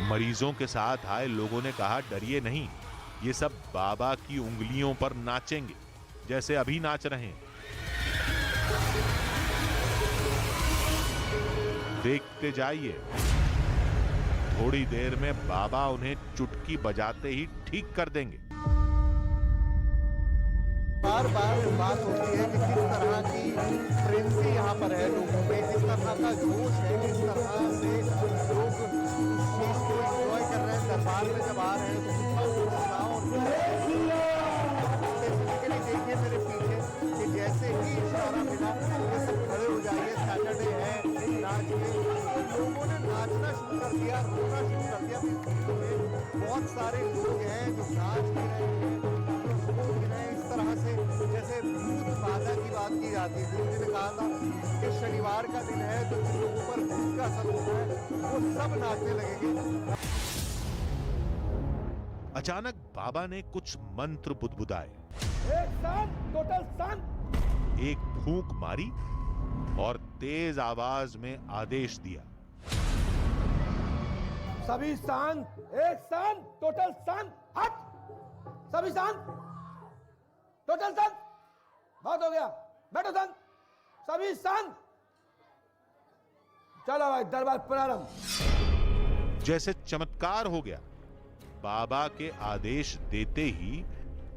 मरीजों के साथ आए लोगों ने कहा, डरिए नहीं, ये सब बाबा की उंगलियों पर नाचेंगे जैसे अभी नाच रहे हैं। देखते जाइए, थोड़ी देर में बाबा उन्हें चुटकी बजाते ही ठीक कर देंगे। बार बार बात होती है कि किस तरह की फ्रेंसी यहाँ पर है लोगों में, किस तरह का जोश है, किस तरह से लोग उस चीज को एंजॉय कर रहे हैं। दरबार में जब आ रहे हैं तो स्पेसिफिकली देखिए मेरे पीछे कि जैसे ही इशारा मिला ये सब खड़े हो जाइए, सैटरडे है, नाच में लोगों ने नाचना शुरू कर दिया, रोना शुरू कर दिया। बहुत सारे लोग हैं जो नाच भी रहे हैं, इस तरह से जैसे भूत बाधा की बात की जाती है। गुरु जी ने कहा था कि शनिवार का दिन है तो जिन लोगों पर भूत का असर होता है वो सब नाचने लगेंगे। अचानक बाबा ने कुछ मंत्र बुदबुदाए, एक शांत, टोटल शांत। एक फूंक मारी और तेज आवाज में आदेश दिया, सभी शांत, एक शांत, टोटल शांत, हट, सभी शांत, टोटल शांत। बहुत हो गया, बैठो शांत, सभी शांत। चलो भाई, दरबार प्रारंभ। जैसे चमत्कार हो गया। बाबा के आदेश देते ही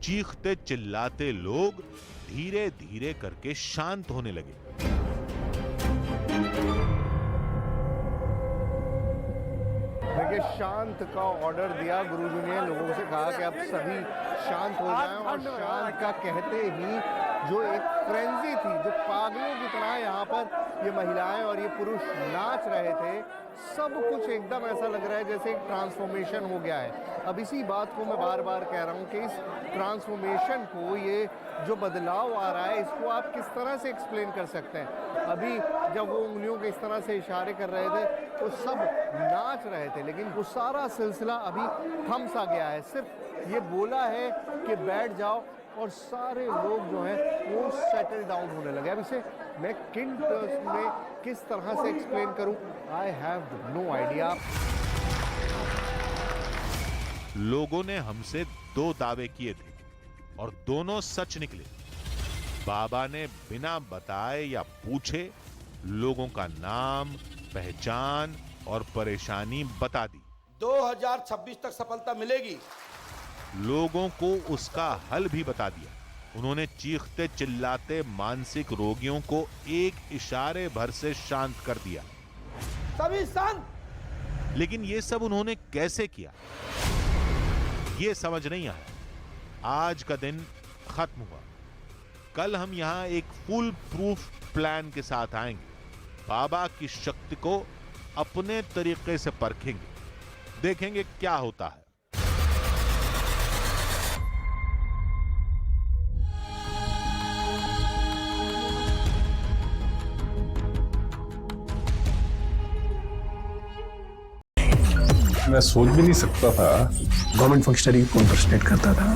चीखते चिल्लाते लोग धीरे धीरे करके शांत होने लगे। देखिए, शांत का ऑर्डर दिया गुरुजी ने, लोगों से कहा कि अब सभी शांत हो जाएं और शांत का कहते ही जो एक फ्रेंजी थी, जो पागलों की तरह यहाँ पर ये महिलाएं और ये पुरुष नाच रहे थे, सब कुछ एकदम ऐसा लग रहा है जैसे एक ट्रांसफॉर्मेशन हो गया है। अब इसी बात को मैं बार बार कह रहा हूँ कि इस ट्रांसफॉर्मेशन को, ये जो बदलाव आ रहा है, इसको आप किस तरह से एक्सप्लेन कर सकते हैं। अभी जब वो उंगलियों के इस तरह से इशारे कर रहे थे तो सब नाच रहे थे, लेकिन वो सारा सिलसिला अभी थम सा गया है। सिर्फ ये बोला है कि बैठ जाओ और सारे लोग जो हैं वो सेटल डाउन होने लगे। अब इसे मैं किन टर्म्स में किस तरह से एक्सप्लेन करूं, आई हैव नो आइडिया। लोगों ने हमसे 2 दावे किए थे और दोनों सच निकले। बाबा ने बिना बताए या पूछे लोगों का नाम, पहचान और परेशानी बता दी। 2026 तक सफलता मिलेगी। लोगों को उसका हल भी बता दिया। उन्होंने चीखते चिल्लाते मानसिक रोगियों को एक इशारे भर से शांत कर दिया। सभी शांत, लेकिन ये सब उन्होंने कैसे किया, ये समझ नहीं आया। आज का दिन खत्म हुआ। कल हम यहां एक फुल प्रूफ प्लान के साथ आएंगे। बाबा की शक्ति को अपने तरीके से परखेंगे, देखेंगे क्या होता है। मैं सोच भी नहीं सकता था गवर्नमेंट फंक्शनरी को इम्पर्सनेट करता था,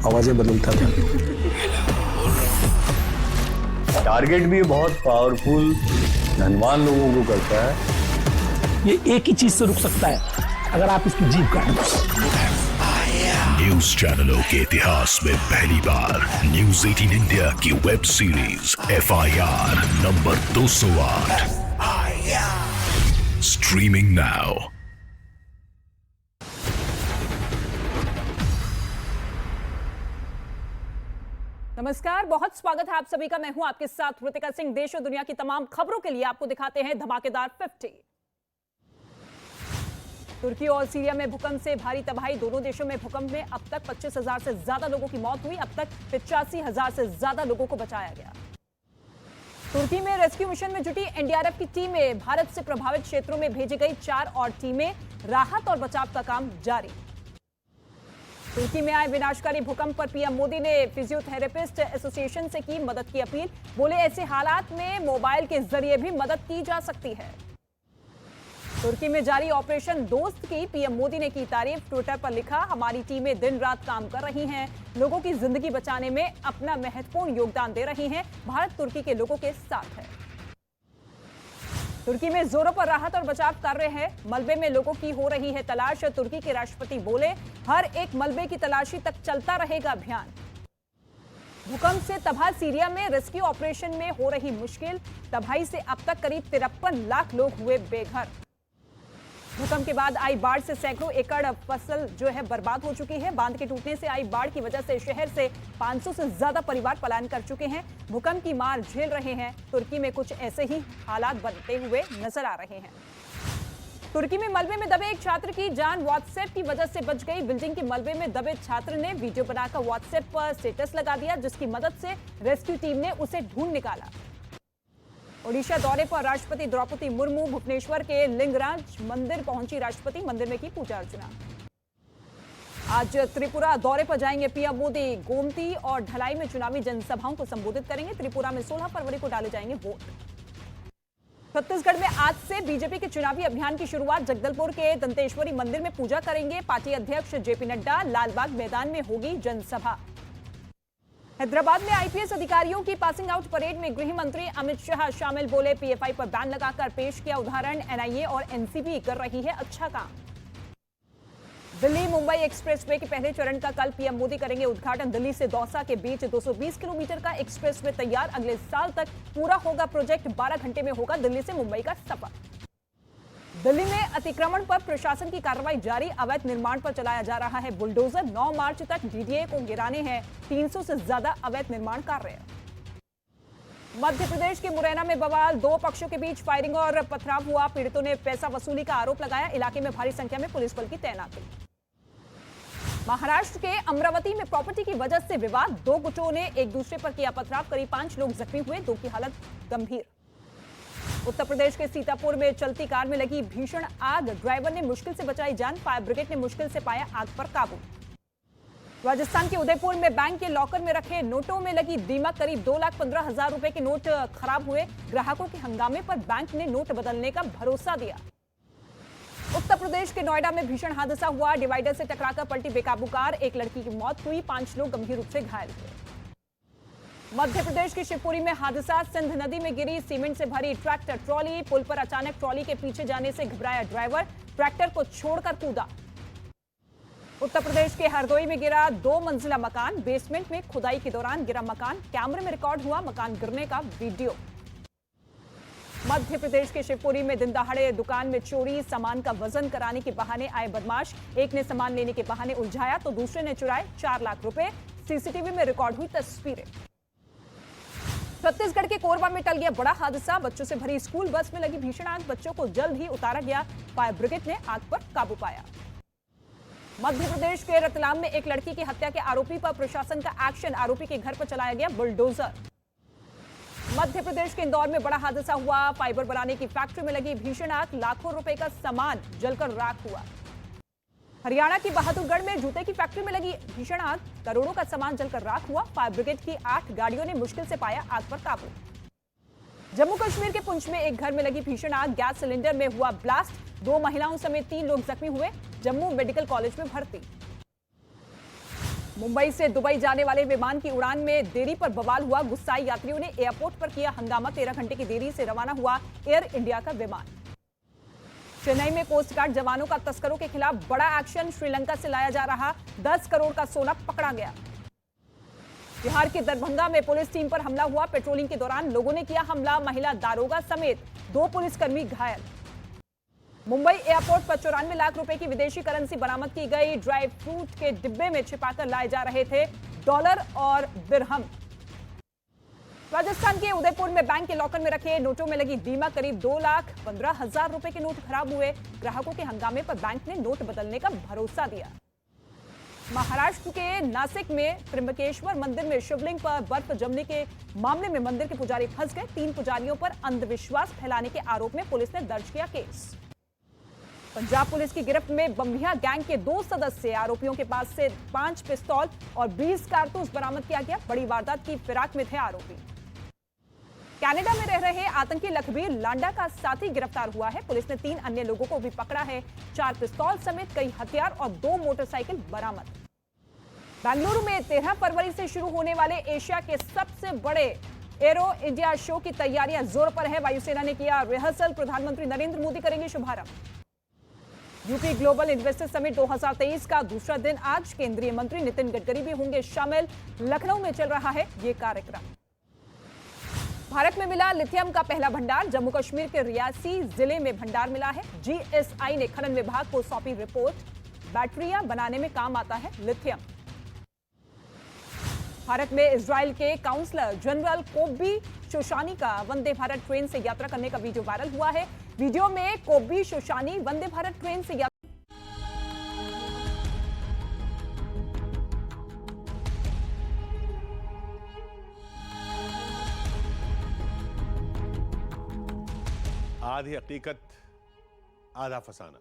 आवाजें बदलता था। टारगेट भी बहुत पावरफुल धनवान लोगों को करता है। ये एक ही चीज से रुक सकता है, अगर आप इसकी जीभ काट दो। न्यूज चैनलों के इतिहास में पहली बार न्यूज 18 इंडिया की web series FIR number 208 streaming now. नमस्कार, बहुत स्वागत है आप सभी का। मैं हूं आपके साथ ऋतिका सिंह। देश और दुनिया की तमाम खबरों के लिए आपको दिखाते हैं धमाकेदार 50। तुर्की और सीरिया में भूकंप से भारी तबाही। दोनों देशों में भूकंप में अब तक 25,000 से ज्यादा लोगों की मौत हुई। अब तक 85,000 से ज्यादा लोगों को बचाया गया। तुर्की में रेस्क्यू मिशन में जुटी NDRF की टीमें, भारत से प्रभावित क्षेत्रों में भेजी गई 4 और टीमें। राहत और बचाव का काम जारी। तुर्की में आए विनाशकारी भूकंप पर पीएम मोदी ने फिजियोथेरेपिस्ट एसोसिएशन से की मदद की अपील। बोले ऐसे हालात में मोबाइल के जरिए भी मदद की जा सकती है। तुर्की में जारी ऑपरेशन दोस्त की पीएम मोदी ने की तारीफ। ट्विटर पर लिखा, हमारी टीमें दिन रात काम कर रही हैं, लोगों की जिंदगी बचाने में अपना महत्वपूर्ण योगदान दे रही हैं। भारत तुर्की के लोगों के साथ है। तुर्की में जोरों पर राहत और बचाव कार्य है। मलबे में लोगों की हो रही है तलाश। तुर्की के राष्ट्रपति बोले, हर एक मलबे की तलाशी तक चलता रहेगा अभियान। भूकंप से तबाह सीरिया में रेस्क्यू ऑपरेशन में हो रही मुश्किल। तबाही से अब तक करीब 53 लाख लोग हुए बेघर। भूकंप के बाद आई बाढ़ से सैकड़ों एकड़ फसल जो है बर्बाद हो चुकी है। बांध के टूटने से आई बाढ़ की वजह से शहर से 500 से ज्यादा परिवार पलायन कर चुके हैं। भूकंप की मार झेल रहे हैं। तुर्की में कुछ ऐसे ही हालात बनते हुए नजर आ रहे हैं। तुर्की में मलबे में दबे एक छात्र की जान व्हाट्सएप की वजह से बच गई। बिल्डिंग के मलबे में दबे छात्र ने वीडियो बनाकर व्हाट्सएप पर स्टेटस लगा दिया, जिसकी मदद से रेस्क्यू टीम ने उसे ढूंढ निकाला। ओडिशा दौरे पर राष्ट्रपति द्रौपदी मुर्मू भुवनेश्वर के लिंगराज मंदिर पहुंची। राष्ट्रपति मंदिर में की पूजा अर्चना। आज त्रिपुरा दौरे पर जाएंगे पीएम मोदी। गोमती और ढलाई में चुनावी जनसभाओं को संबोधित करेंगे। त्रिपुरा में 16 फरवरी को डाले जाएंगे वोट। छत्तीसगढ़ में आज से बीजेपी के चुनावी अभियान की शुरुआत। जगदलपुर के दंतेश्वरी मंदिर में पूजा करेंगे पार्टी अध्यक्ष जेपी नड्डा। लालबाग मैदान में होगी जनसभा। हैदराबाद में आईपीएस अधिकारियों की पासिंग आउट परेड में गृह मंत्री अमित शाह शामिल। बोले, पीएफआई पर बैन लगाकर पेश किया उदाहरण। एनआईए और एनसीबी कर रही है अच्छा काम। दिल्ली मुंबई एक्सप्रेसवे के पहले चरण का कल पीएम मोदी करेंगे उद्घाटन। दिल्ली से दौसा के बीच 220 किलोमीटर का एक्सप्रेसवे तैयार। अगले साल तक पूरा होगा प्रोजेक्ट। 12 घंटे में होगा दिल्ली से मुंबई का सफर। दिल्ली में अतिक्रमण पर प्रशासन की कार्रवाई जारी। अवैध निर्माण पर चलाया जा रहा है बुलडोजर। 9 मार्च तक डीडीए को गिराने हैं 300 से ज्यादा अवैध निर्माण कार्य। मध्य प्रदेश के मुरैना में बवाल। 2 पक्षों के बीच फायरिंग और पथराव हुआ। पीड़ितों ने पैसा वसूली का आरोप लगाया। इलाके में भारी संख्या में पुलिस बल की तैनाती। महाराष्ट्र के अमरावती में प्रॉपर्टी की वजह से विवाद। 2 गुटों ने एक दूसरे पर किया पथराव। करीब 5 लोग जख्मी हुए, 2 की हालत गंभीर। उत्तर प्रदेश के सीतापुर में चलती कार में लगी भीषण आग। ड्राइवर ने मुश्किल से बचाई जान। फायर ब्रिगेड ने मुश्किल से पाया आग पर काबू। राजस्थान के उदयपुर में बैंक के लॉकर में रखे नोटों में लगी दीमक। करीब 2,15,000 रुपए के नोट खराब हुए। ग्राहकों के हंगामे पर बैंक ने नोट बदलने का भरोसा दिया। उत्तर प्रदेश के नोएडा में भीषण हादसा हुआ। डिवाइडर से टकराकर पलटी बेकाबू कार। 1 लड़की की मौत हुई, 5 लोग गंभीर रूप से घायल हुए। मध्य प्रदेश के शिवपुरी में हादसा। सिंध नदी में गिरी सीमेंट से भरी ट्रैक्टर ट्रॉली। पुल पर अचानक ट्रॉली के पीछे जाने से घबराया ड्राइवर, ट्रैक्टर को छोड़कर कूदा। उत्तर प्रदेश के हरदोई में गिरा 2 मंजिला मकान। बेसमेंट में खुदाई के दौरान गिरा मकान। कैमरे में रिकॉर्ड हुआ मकान गिरने का वीडियो। मध्य प्रदेश के शिवपुरी में दिन दहाड़े दुकान में चोरी। सामान का वजन कराने के बहाने आए बदमाश। एक ने सामान लेने के बहाने उलझाया तो दूसरे ने चुराए 4 लाख रुपए। सीसीटीवी में रिकॉर्ड हुई तस्वीरें। छत्तीसगढ़ के कोरबा में टल गया बड़ा हादसा। बच्चों से भरी स्कूल बस में लगी भीषण आग। बच्चों को जल्द ही उतारा गया। फायर ब्रिगेड ने आग पर काबू पाया। मध्य प्रदेश के रतलाम में एक लड़की की हत्या के आरोपी पर प्रशासन का एक्शन। आरोपी के घर पर चलाया गया बुलडोजर। मध्य प्रदेश के इंदौर में बड़ा हादसा हुआ। फाइबर बनाने की फैक्ट्री में लगी भीषण आग। लाखों रुपए का सामान जलकर राख हुआ। हरियाणा की बहादुरगढ़ में जूते की फैक्ट्री में लगी भीषण आग। करोड़ों का सामान जलकर राख हुआ। फायर ब्रिगेड की 8 गाड़ियों ने मुश्किल से पाया आग पर काबू। जम्मू कश्मीर के पुंछ में एक घर में लगी भीषण आग। गैस सिलेंडर में हुआ ब्लास्ट। 2 महिलाओं समेत 3 लोग जख्मी हुए। जम्मू मेडिकल कॉलेज में भर्ती। मुंबई से दुबई जाने वाले विमान की उड़ान में देरी पर बवाल हुआ। गुस्साए यात्रियों ने एयरपोर्ट पर किया हंगामा। 13 घंटे की देरी से रवाना हुआ एयर इंडिया का विमान। चेन्नई में कोस्ट गार्ड जवानों का तस्करों के खिलाफ बड़ा एक्शन। श्रीलंका से लाया जा रहा 10 करोड़ का सोना पकड़ा गया। बिहार के दरभंगा में पुलिस टीम पर हमला हुआ। पेट्रोलिंग के दौरान लोगों ने किया हमला। महिला दारोगा समेत 2 पुलिसकर्मी घायल। मुंबई एयरपोर्ट पर 94 लाख रुपए की विदेशी करेंसी बरामद की गई। ड्राई फ्रूट के डिब्बे में छिपाकर लाए जा रहे थे डॉलर और दिरहम। राजस्थान के उदयपुर में बैंक के लॉकर में रखे नोटों में लगी दीमक। करीब 2,15,000 रुपए के नोट खराब हुए। ग्राहकों के हंगामे पर बैंक ने नोट बदलने का भरोसा दिया। महाराष्ट्र के नासिक में त्र्यंबकेश्वर मंदिर में शिवलिंग पर बर्फ जमने के मामले में मंदिर के पुजारी फंस गए। 3 पुजारियों पर अंधविश्वास फैलाने के आरोप में पुलिस ने दर्ज किया केस। पंजाब पुलिस की गिरफ्त में बम्बिया गैंग के 2 सदस्य। आरोपियों के पास से 5 पिस्तौल और 20 कारतूस बरामद किया गया। बड़ी वारदात की फिराक में थे आरोपी। कनाडा में रह रहे आतंकी लखबीर लांडा का साथी गिरफ्तार हुआ है। पुलिस ने 3 अन्य लोगों को भी पकड़ा है। 4 पिस्तौल समेत कई हथियार और 2 मोटरसाइकिल बरामद। बेंगलुरु में 13 फरवरी से शुरू होने वाले एशिया के सबसे बड़े एरो इंडिया शो की तैयारियां जोर पर है। वायुसेना ने किया रिहर्सल। प्रधानमंत्री नरेंद्र मोदी करेंगे शुभारंभ। यूपी ग्लोबल इन्वेस्टर समिट 2023 का दूसरा दिन आज। केंद्रीय मंत्री नितिन गडकरी भी होंगे शामिल। लखनऊ में चल रहा है ये कार्यक्रम। भारत में मिला लिथियम का पहला भंडार। जम्मू कश्मीर के रियासी जिले में भंडार मिला है। जीएसआई ने खनन विभाग को सौंपी रिपोर्ट। बैटरियां बनाने में काम आता है लिथियम। भारत में इजराइल के काउंसलर जनरल कोबी शोशानी का वंदे भारत ट्रेन से यात्रा करने का वीडियो वायरल हुआ है। वीडियो में कोबी शोशानी वंदे भारत ट्रेन से यात्रा आधी हकीकत आधा फसाना।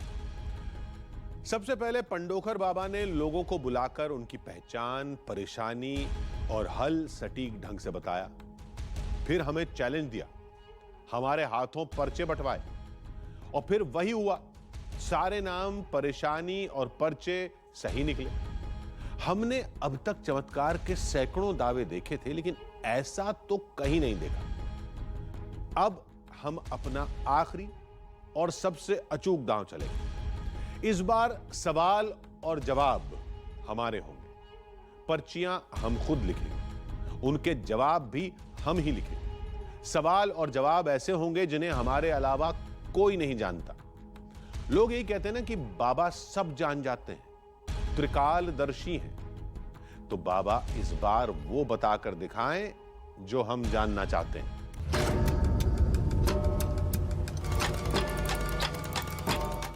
सबसे पहले पंडोखर बाबा ने लोगों को बुलाकर उनकी पहचान, परेशानी और हल सटीक ढंग से बताया। फिर हमें चैलेंज दिया, हमारे हाथों पर्चे बंटवाए और फिर वही हुआ। सारे नाम, परेशानी और पर्चे सही निकले। हमने अब तक चमत्कार के सैकड़ों दावे देखे थे, लेकिन ऐसा तो कहीं नहीं देखा। अब हम अपना आखिरी और सबसे अचूक दांव चलेंगे। इस बार सवाल और जवाब हमारे होंगे। पर्चियां हम खुद लिखेंगे, उनके जवाब भी हम ही लिखेंगे। सवाल और जवाब ऐसे होंगे जिन्हें हमारे अलावा कोई नहीं जानता। लोग यही कहते हैं ना कि बाबा सब जान जाते हैं, त्रिकालदर्शी हैं। तो बाबा इस बार वो बताकर दिखाएं जो हम जानना चाहते हैं।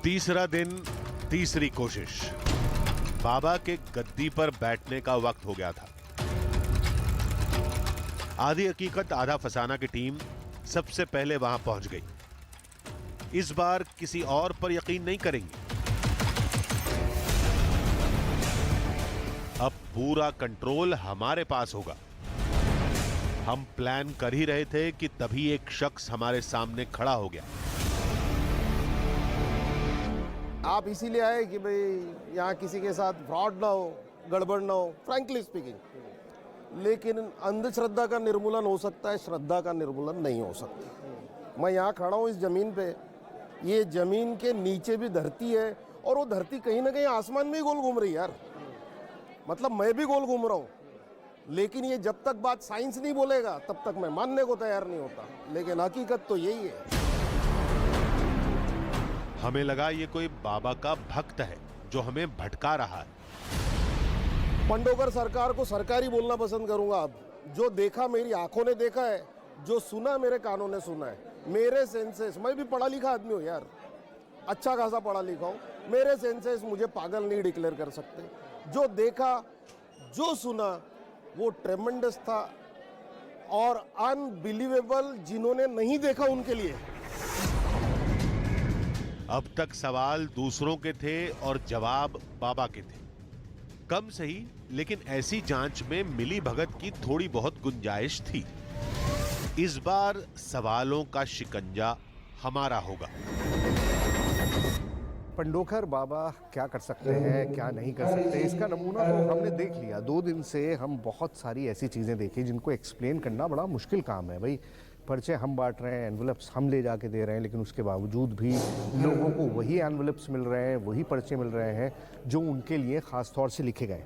तीसरा दिन, तीसरी कोशिश। बाबा के गद्दी पर बैठने का वक्त हो गया था। आधी हकीकत आधा फसाना की टीम सबसे पहले वहां पहुंच गई। इस बार किसी और पर यकीन नहीं करेंगे। अब पूरा कंट्रोल हमारे पास होगा। हम प्लान कर ही रहे थे कि तभी एक शख्स हमारे सामने खड़ा हो गया। आप इसीलिए आए कि भाई यहाँ किसी के साथ फ्रॉड ना हो, गड़बड़ ना हो, फ्रैंकली स्पीकिंग। लेकिन अंधश्रद्धा का निर्मूलन हो सकता है, श्रद्धा का निर्मूलन नहीं हो सकता। मैं यहाँ खड़ा हूँ इस जमीन पे, ये जमीन के नीचे भी धरती है और वो धरती कहीं ना कहीं आसमान में ही गोल घूम रही है यार। मतलब मैं भी गोल घूम रहा हूँ, लेकिन ये जब तक बात साइंस नहीं बोलेगा तब तक मैं मानने को तैयार नहीं होता। लेकिन हकीकत तो यही है। हमें लगा ये कोई बाबा का भक्त है जो हमें भटका रहा है। पंडोकर सरकार को सरकारी बोलना पसंद करूंगा। अब जो देखा, मेरी आंखों ने देखा है, जो सुना मेरे कानों ने सुना है, मेरे सेंसेस, मैं भी पढ़ा लिखा आदमी हूँ यार, अच्छा खासा पढ़ा लिखा हूँ, मेरे सेंसेस मुझे पागल नहीं डिक्लेयर कर सकते। जो देखा, जो सुना, वो ट्रेमेंडस था और अनबिलीवेबल, जिन्होंने नहीं देखा उनके लिए। अब तक सवाल दूसरों के थे और जवाब बाबा के थे। कम सही, लेकिन ऐसी जांच में मिली भगत की थोड़ी बहुत गुंजाइश थी। इस बार सवालों का शिकंजा हमारा होगा। पंडोकर बाबा क्या कर सकते हैं, क्या नहीं कर सकते, इसका नमूना तो हमने देख लिया। 2 दिन से हम बहुत सारी ऐसी चीज़ें देखी जिनको एक्सप्लेन करना बड़ा मुश्किल काम है। भाई पर्चे हम बांट रहे हैं, एनवलप्स हम ले जाके दे रहे हैं, लेकिन उसके बावजूद भी लोगों को वही एनवलप्स मिल रहे हैं, वही पर्चे मिल रहे हैं जो उनके लिए ख़ास तौर से लिखे गए।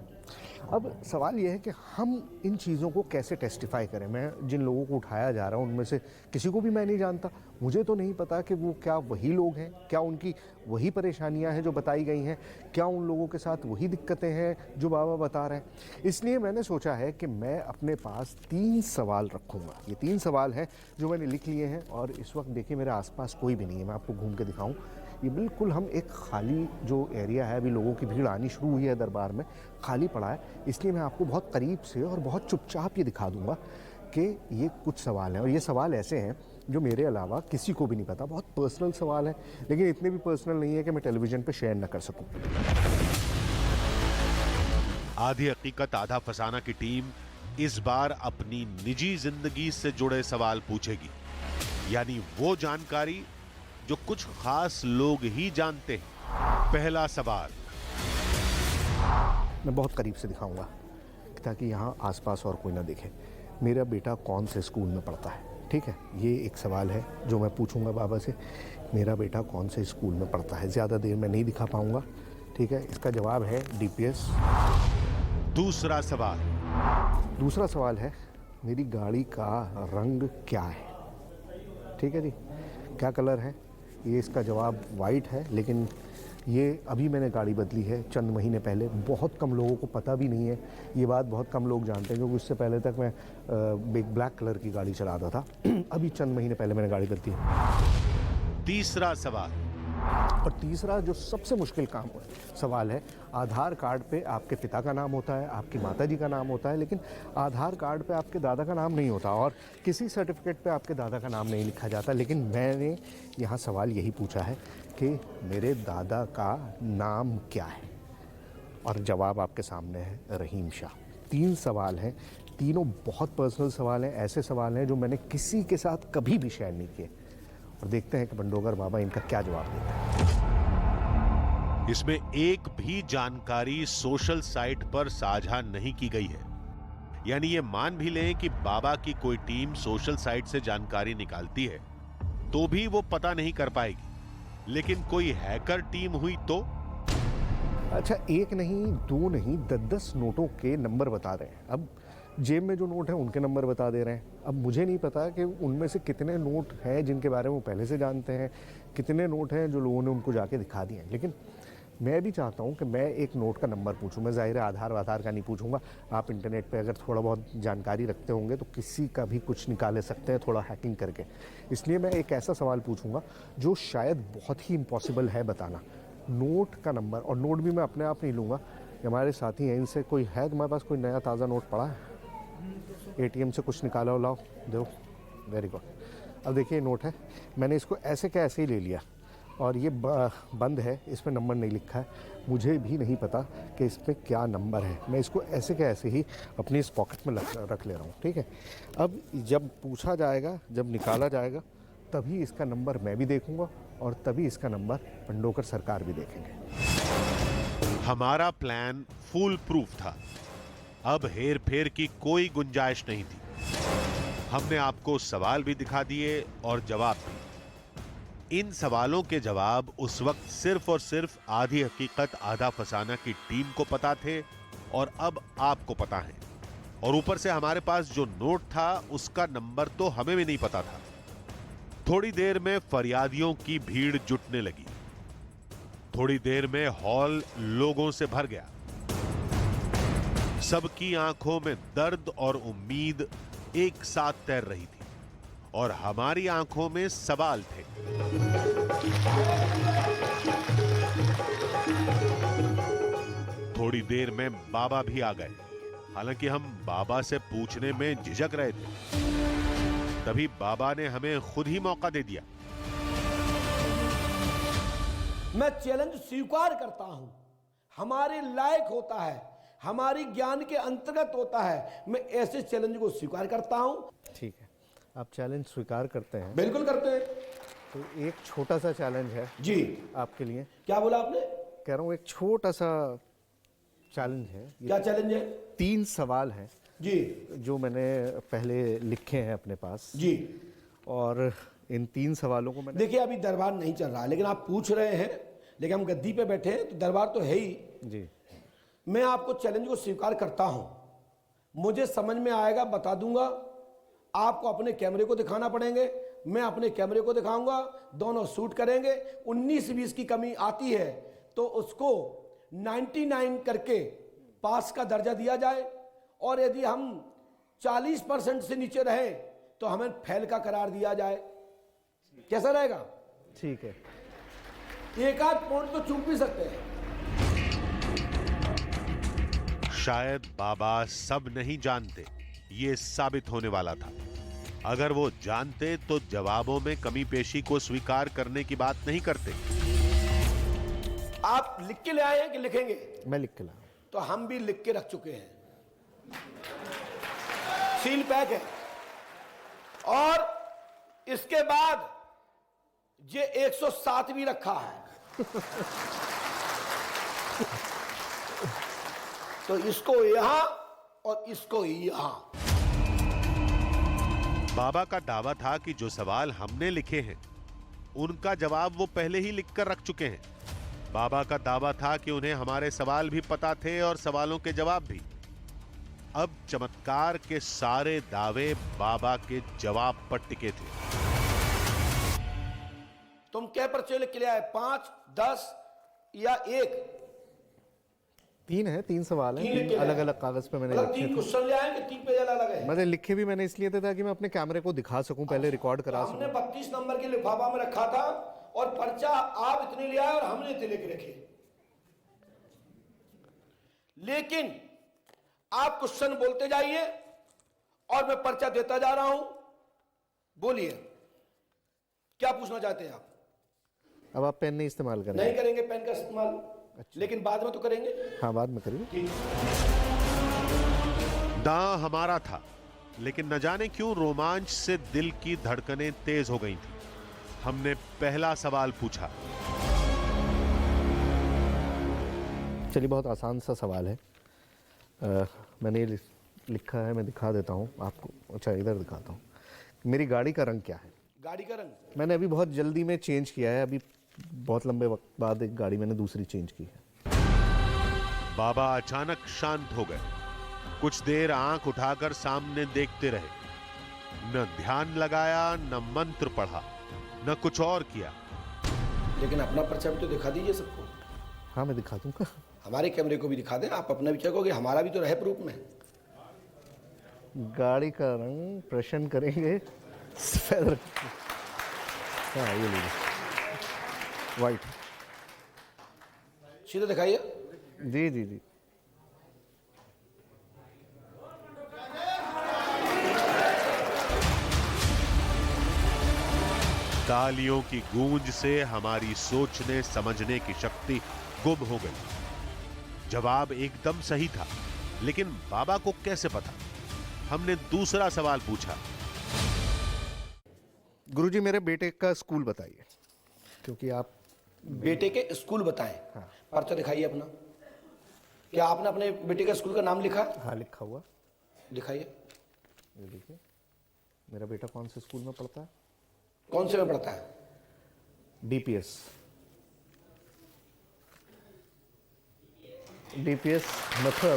अब सवाल यह है कि हम इन चीज़ों को कैसे टेस्टिफाई करें। मैं जिन लोगों को उठाया जा रहा हूँ उनमें से किसी को भी मैं नहीं जानता। मुझे तो नहीं पता कि वो क्या वही लोग हैं, क्या उनकी वही परेशानियां हैं जो बताई गई हैं, क्या उन लोगों के साथ वही दिक्कतें हैं जो बाबा बता रहे हैं। इसलिए मैंने सोचा है कि मैं अपने पास 3 सवाल रखूँगा। ये 3 सवाल हैं जो मैंने लिख लिए हैं और इस वक्त देखिए मेरे आसपास कोई भी नहीं है। मैं आपको घूम के दिखाऊँ, ये बिल्कुल हम एक खाली जो एरिया है, अभी लोगों की भीड़ आनी शुरू हुई है दरबार में, खाली पड़ा है। इसलिए मैं आपको बहुत करीब से और बहुत चुपचाप ये दिखा दूंगा कि ये कुछ सवाल हैं और ये सवाल ऐसे हैं जो मेरे अलावा किसी को भी नहीं पता। बहुत पर्सनल सवाल है, लेकिन इतने भी पर्सनल नहीं है कि मैं टेलीविजन पे शेयर न कर सकूं। आधी हकीकत आधा फसाना की टीम इस बार अपनी निजी जिंदगी से जुड़े सवाल पूछेगी, यानी वो जानकारी जो कुछ खास लोग ही जानते हैं। पहला सवाल मैं बहुत करीब से दिखाऊंगा ताकि यहाँ आसपास और कोई ना देखे। मेरा बेटा कौन से स्कूल में पढ़ता है, ठीक है? ये एक सवाल है जो मैं पूछूंगा बाबा से। मेरा बेटा कौन से स्कूल में पढ़ता है। ज़्यादा देर में नहीं दिखा पाऊंगा, ठीक है? इसका जवाब है DPS। दूसरा सवाल है मेरी गाड़ी का रंग क्या है, ठीक है जी? क्या कलर है? ये इसका जवाब वाइट है, लेकिन ये अभी मैंने गाड़ी बदली है चंद महीने पहले। बहुत कम लोगों को पता भी नहीं है, ये बात बहुत कम लोग जानते हैं, क्योंकि उससे पहले तक मैं एक ब्लैक कलर की गाड़ी चलाता था। अभी चंद महीने पहले मैंने गाड़ी बदली है। तीसरा सवाल, और तीसरा जो सबसे मुश्किल सवाल है, आधार कार्ड पे आपके पिता का नाम होता है, आपकी माताजी का नाम होता है, लेकिन आधार कार्ड पे आपके दादा का नाम नहीं होता और किसी सर्टिफिकेट पे आपके दादा का नाम नहीं लिखा जाता। लेकिन मैंने यहाँ सवाल यही पूछा है कि मेरे दादा का नाम क्या है, और जवाब आपके सामने है रहीम शाह। 3 सवाल हैं, तीनों बहुत पर्सनल सवाल हैं, ऐसे सवाल हैं जो मैंने किसी के साथ कभी भी शेयर नहीं किए। और देखते हैं कि पंडोकर बाबा इनका क्या जवाब देते हैं। इसमें एक भी जानकारी सोशल साइट पर साझा नहीं की गई है, यानी ये मान भी लें कि बाबा की कोई टीम सोशल साइट से जानकारी निकालती है तो भी वो पता नहीं कर पाएगी। लेकिन कोई हैकर टीम हुई तो? अच्छा, 1 नहीं, 2 नहीं, 10-10 नोटों के नंबर बता रहे हैं। अब जेब में जो नोट हैं उनके नंबर बता दे रहे हैं। अब मुझे नहीं पता कि उनमें से कितने नोट हैं जिनके बारे में वो पहले से जानते हैं, कितने नोट हैं जो लोगों ने उनको जाके दिखा दिए हैं। लेकिन मैं भी चाहता हूं कि मैं एक नोट का नंबर पूछूं। मैं ज़ाहिर है आधार का नहीं पूछूंगा। आप इंटरनेट पे अगर थोड़ा बहुत जानकारी रखते होंगे तो किसी का भी कुछ निकाले सकते हैं थोड़ा हैकिंग करके। इसलिए मैं एक ऐसा सवाल पूछूंगा जो शायद बहुत ही इम्पॉसिबल है बताना। नोट का नंबर, और नोट भी मैं अपने आप नहीं लूँगा, हमारे साथी हैं, इनसे कोई है तुम्हारे पास कोई नया ताज़ा नोट पड़ा है? ATM से कुछ निकाला हो, लाओ दो। Very good. अब देखिए नोट है, मैंने इसको ऐसे का ऐसे ही ले लिया और ये बंद है, इसमें नंबर नहीं लिखा है। मुझे भी नहीं पता कि इसमें क्या नंबर है। मैं इसको ऐसे के ऐसे ही अपनी इस पॉकेट में रख ले रहा हूँ, ठीक है? अब जब पूछा जाएगा, जब निकाला जाएगा, तभी इसका नंबर मैं भी देखूंगा और तभी इसका नंबर पंडोकर सरकार भी देखेंगे। हमारा प्लान फुल प्रूफ था। अब हेर फेर की कोई गुंजाइश नहीं थी। हमने आपको सवाल भी दिखा दिए और जवाब भी। इन सवालों के जवाब उस वक्त सिर्फ और सिर्फ आधी हकीकत आधा फसाना की टीम को पता थे और अब आपको पता है। और ऊपर से हमारे पास जो नोट था उसका नंबर तो हमें भी नहीं पता था। थोड़ी देर में फरियादियों की भीड़ जुटने लगी। थोड़ी देर में हॉल लोगों से भर गया। सबकी आंखों में दर्द और उम्मीद एक साथ तैर रही थी। और हमारी आंखों में सवाल थे। थोड़ी देर में बाबा भी आ गए। हालांकि हम बाबा से पूछने में झिझक रहे थे, तभी बाबा ने हमें खुद ही मौका दे दिया। मैं चैलेंज स्वीकार करता हूं, हमारे लायक होता है, हमारी ज्ञान के अंतर्गत होता है। मैं ऐसे चैलेंज को स्वीकार करता हूं। ठीक है, आप चैलेंज स्वीकार करते हैं? बिल्कुल करते हैं। तो एक छोटा सा चैलेंज है जी आपके लिए। क्या बोला आपने? कह रहा हूँ एक छोटा सा चैलेंज है। क्या चैलेंज है? 3 सवाल हैं जी, जो मैंने पहले लिखे हैं अपने पास जी, और इन 3 सवालों को मैंने, देखिए अभी दरबार नहीं चल रहा है, लेकिन आप पूछ रहे हैं, लेकिन हम गद्दी पे बैठे हैं तो दरबार तो है ही जी। मैं आपको चैलेंज को स्वीकार करता हूं। मुझे समझ में आएगा बता दूंगा, आपको अपने कैमरे को दिखाना पड़ेंगे, मैं अपने कैमरे को दिखाऊंगा, दोनों शूट करेंगे। 19-20 की कमी आती है तो उसको 99 करके पास का दर्जा दिया जाए, और यदि हम 40% से नीचे रहे तो हमें फेल का करार दिया जाए। कैसा रहेगा? ठीक है। एक आध पॉइंट तो चूक भी सकते हैं। शायद बाबा सब नहीं जानते, ये साबित होने वाला था। अगर वो जानते तो जवाबों में कमी पेशी को स्वीकार करने की बात नहीं करते। आप लिख के ले आए हैं कि लिखेंगे? मैं लिख के लाया। तो हम भी लिख के रख चुके हैं, सील पैक है। और इसके बाद ये 107 भी रखा है। तो इसको यहां और इसको यहां। बाबा का दावा था कि जो सवाल हमने लिखे हैं उनका जवाब वो पहले ही लिखकर रख चुके हैं। बाबा का दावा था कि उन्हें हमारे सवाल भी पता थे और सवालों के जवाब भी। अब चमत्कार के सारे दावे बाबा के जवाब पर टिके थे। तुम क्या पर्चे लिख के ले आए? 5, 10 या 1? 3 है, 3 सवाल हैं, अलग अलग कागज पे मैंने लिखे 3 क्वेश्चन ले आए कि 3 पेज अलग है? मैंने लिखे भी मैंने इसलिए थे ताकि मैं अपने कैमरे को दिखा सकूं, पहले रिकॉर्ड करा सकूं। हमने 32 नंबर के लिफाफा में रखा था और पर्चा आप इतने ले आए और हमने इतने लेके रखे। लेकिन आप क्वेश्चन बोलते जाइए और मैं पर्चा देता जा रहा हूं। बोलिए क्या पूछना चाहते हैं आप? अब आप पेन नहीं इस्तेमाल करेंगे? नहीं करेंगे पेन का इस्तेमाल। अच्छा। लेकिन बाद में तो करेंगे। हाँ, बाद में करिए। दांव हमारा था, लेकिन न जाने क्यों रोमांच से दिल की धड़कनें तेज हो गई थी। हमने पहला सवाल पूछा। चलिए, बहुत आसान सा सवाल है। मैंने लिखा है, मैं दिखा देता हूँ आपको। अच्छा, इधर दिखाता हूँ। मेरी गाड़ी का रंग क्या है? गाड़ी का रंग मैंने अभी बहुत जल्दी में चेंज किया है। अभी बहुत लंबे वक्त बाद एक गाड़ी मैंने दूसरी चेंज की है। बाबा अचानक शांत हो गए। कुछ देर आंख उठाकर सामने देखते रहे। न ध्यान लगाया, न मंत्र पढ़ा, न कुछ और किया। लेकिन अपना पर्चा भी तो दिखा दीजिए सबको। हाँ, मैं दिखा दूंगा। हमारे कैमरे को भी दिखा दें, आप अपना भी चेकोगे, हमारा भी तो रहे प्रूफ में। गाड़ी का रंग प्रश्न करेंगे सफेद। हाँ, ये लीजिए, वाइट। सीधे दिखाइए। जी जी जी। तालियों की गूंज से हमारी सोचने समझने की शक्ति गुम हो गई। जवाब एकदम सही था, लेकिन बाबा को कैसे पता? हमने दूसरा सवाल पूछा। गुरुजी, मेरे बेटे का स्कूल बताइए, क्योंकि आप बेटे के स्कूल बताएं। हाँ। पर्चा दिखाइए अपना। क्या आपने अपने बेटे के स्कूल का नाम लिखा? हाँ, लिखा हुआ। दिखाइए। ये देखिए, मेरा बेटा कौन से स्कूल में पढ़ता है? कौन से में पढ़ता है? DPS मथुरा।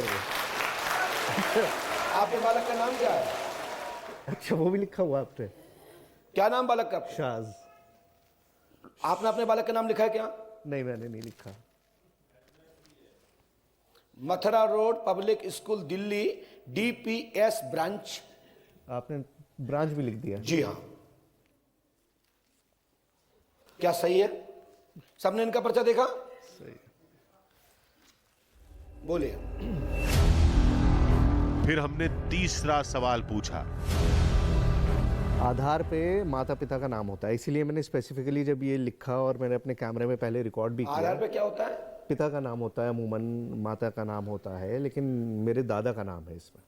आपके बालक का नाम क्या है? अच्छा, वो भी लिखा हुआ आपने? क्या नाम बालक का? शाज। आपने अपने बालक का नाम लिखा है क्या? नहीं, मैंने नहीं लिखा। Mathura road public school Delhi, DPS branch. आपने ब्रांच भी लिख दिया? जी हाँ। क्या सही है? सबने इनका पर्चा देखा? सही। बोलिए। फिर हमने तीसरा सवाल पूछा। आधार पे माता पिता का नाम होता है, इसीलिए मैंने स्पेसिफिकली जब ये लिखा और मैंने अपने कैमरे में पहले रिकॉर्ड भी किया। आधार पे क्या होता है? पिता का नाम होता है अमूमन, माता का नाम होता है, लेकिन मेरे दादा का नाम है इसमें।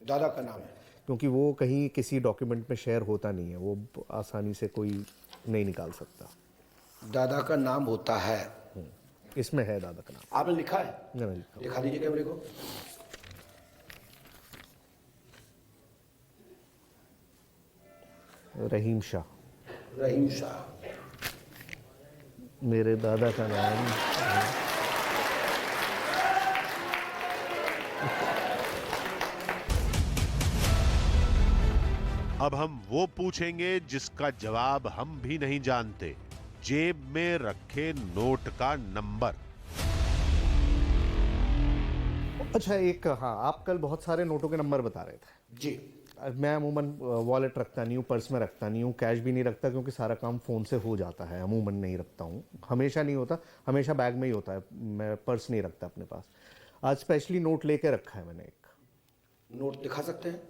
दादा का नाम है क्योंकि वो कहीं किसी डॉक्यूमेंट में शेयर होता नहीं है, वो आसानी से कोई नहीं निकाल सकता। दादा का नाम होता है, इसमें है दादा का नाम। आपने लिखा है? मैंने लिखा। दिखा दीजिए कैमरे को। रहीम शाह। रहीम शाह, मेरे दादा का नाम। अब हम वो पूछेंगे जिसका जवाब हम भी नहीं जानते। जेब में रखे नोट का नंबर। अच्छा एक, हाँ, आप कल बहुत सारे नोटों के नंबर बता रहे थे। जी। मैं अमूमन वॉलेट रखता नहीं हूँ, पर्स में रखता नहीं हूँ, कैश भी नहीं रखता, क्योंकि सारा काम फ़ोन से हो जाता है। अमूमन नहीं रखता हूँ, हमेशा नहीं होता, हमेशा बैग में ही होता है, मैं पर्स नहीं रखता अपने पास। आज स्पेशली नोट लेके रखा है मैंने एक। नोट दिखा सकते हैं?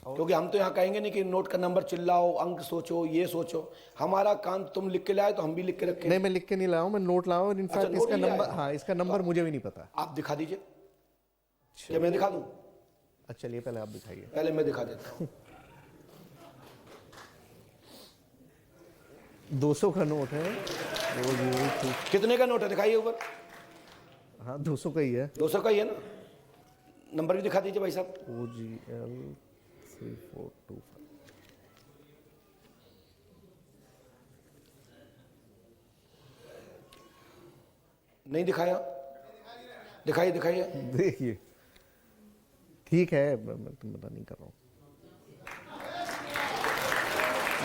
क्योंकि हम तो यहाँ कहेंगे नहीं कि नोट का नंबर चिल्लाओ, अंक सोचो, ये सोचो। हमारा काम तुम लिख के लाए तो हम भी लिख के रखें। नहीं, मैं लिख के नहीं लाया हूँ, मैं नोट लाया हूँ। इनफैक्ट इसका नंबर, हाँ, इसका नंबर मुझे भी नहीं पता। आप दिखा दीजिए। क्या मैं दिखा दूं? अच्छा, चलिए पहले आप दिखाइए। पहले मैं दिखा देता हूँ। 200 का नोट है। कितने का नोट है? दिखाइए ऊपर। हाँ, 200 का ही है। 200 का ही है ना? नंबर भी दिखा दीजिए भाई साहब। OGL 3425। नहीं दिखाया? दिखाइए दिखाइए। देखिए, ठीक है, मैं तो मना नहीं कर रहा हूँ।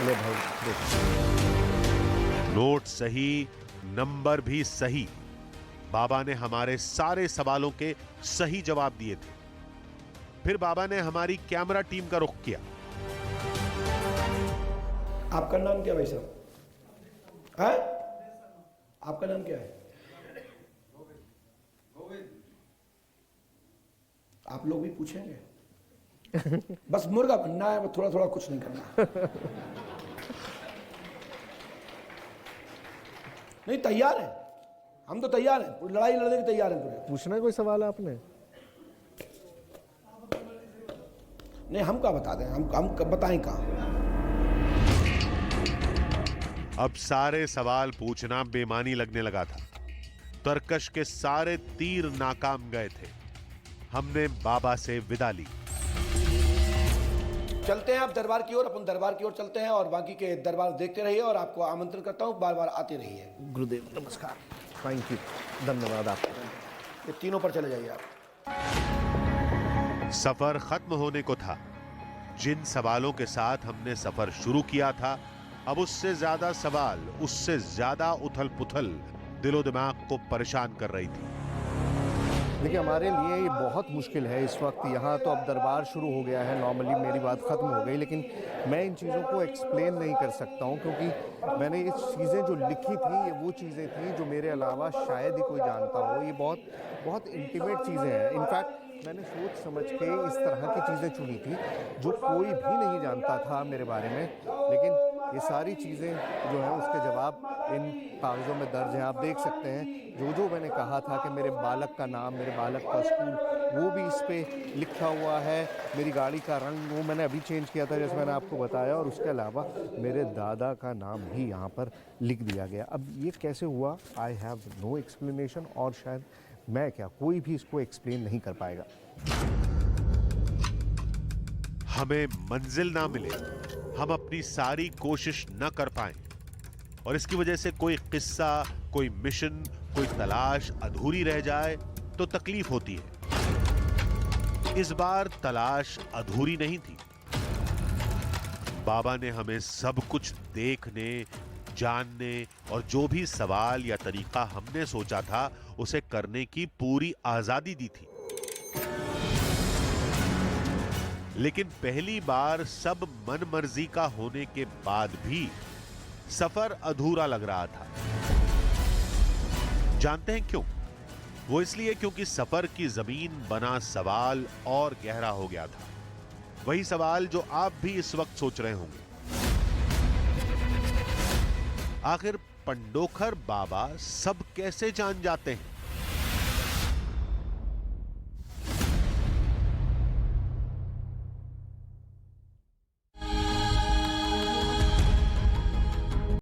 ले भाई, देख। नोट सही, नंबर भी सही। बाबा ने हमारे सारे सवालों के सही जवाब दिए थे। फिर बाबा ने हमारी कैमरा टीम का रुख किया। आपका नाम क्या भाई साहब? है? आपका नाम क्या है? आप लोग भी पूछेंगे? बस मुर्गा बनना है, थोड़ा थोड़ा, कुछ नहीं करना। नहीं, तैयार है, हम तो तैयार हैं, लड़ाई लड़ने की तैयार हैं पूरे। पूछना है कोई सवाल आपने? नहीं, हम क्या बता दें, हम बताएं कहाँ? अब सारे सवाल पूछना बेमानी लगने लगा था। तरकश के सारे तीर नाकाम गए थे। हमने बाबा से विदा ली। चलते हैं आप दरबार की ओर, अपन दरबार की ओर चलते हैं और बाकी के दरबार देखते रहिए और आपको आमंत्रण करता हूँ, बार बार आते रहिए। गुरुदेव नमस्कार। थैंक यू, धन्यवाद आपका। ये तीनों पर चले जाइए आप। सफर खत्म होने को था। जिन सवालों के साथ हमने सफर शुरू किया था, अब उससे ज्यादा सवाल, उससे ज्यादा उथल पुथल दिलो दिमाग को परेशान कर रही थी। देखिए, हमारे लिए ये बहुत मुश्किल है इस वक्त यहाँ। तो अब दरबार शुरू हो गया है, नॉर्मली मेरी बात ख़त्म हो गई, लेकिन मैं इन चीज़ों को एक्सप्लेन नहीं कर सकता हूँ, क्योंकि मैंने ये चीज़ें जो लिखी थी, ये वो चीज़ें थी जो मेरे अलावा शायद ही कोई जानता हो। ये बहुत बहुत इंटीमेट चीज़ें हैं। इनफैक्ट मैंने सोच समझ के इस तरह की चीज़ें चुनी थी जो कोई भी नहीं जानता था मेरे बारे में, लेकिन ये सारी चीज़ें जो हैं उसके जवाब इन कागज़ों में दर्ज हैं। आप देख सकते हैं जो मैंने कहा था कि मेरे बालक का नाम, मेरे बालक का स्कूल, वो भी इस पे लिखा हुआ है। मेरी गाड़ी का रंग वो मैंने अभी चेंज किया था, जैसे मैंने आपको बताया, और उसके अलावा मेरे दादा का नाम भी यहाँ पर लिख दिया गया। अब ये कैसे हुआ, आई हैव नो एक्सप्लेनेशन, और शायद मैं क्या, कोई भी इसको एक्सप्लेन नहीं कर पाएगा। हमें मंजिल ना मिले, हम अपनी सारी कोशिश न कर पाए, और इसकी वजह से कोई किस्सा, कोई मिशन, कोई तलाश अधूरी रह जाए तो तकलीफ होती है। इस बार तलाश अधूरी नहीं थी। बाबा ने हमें सब कुछ देखने, जानने और जो भी सवाल या तरीका हमने सोचा था उसे करने की पूरी आजादी दी थी। लेकिन पहली बार सब मनमर्जी का होने के बाद भी सफर अधूरा लग रहा था। जानते हैं क्यों? वो इसलिए क्योंकि सफर की जमीन बना सवाल और गहरा हो गया था। वही सवाल जो आप भी इस वक्त सोच रहे होंगे। आखिर पंडोखर बाबा सब कैसे जान जाते हैं?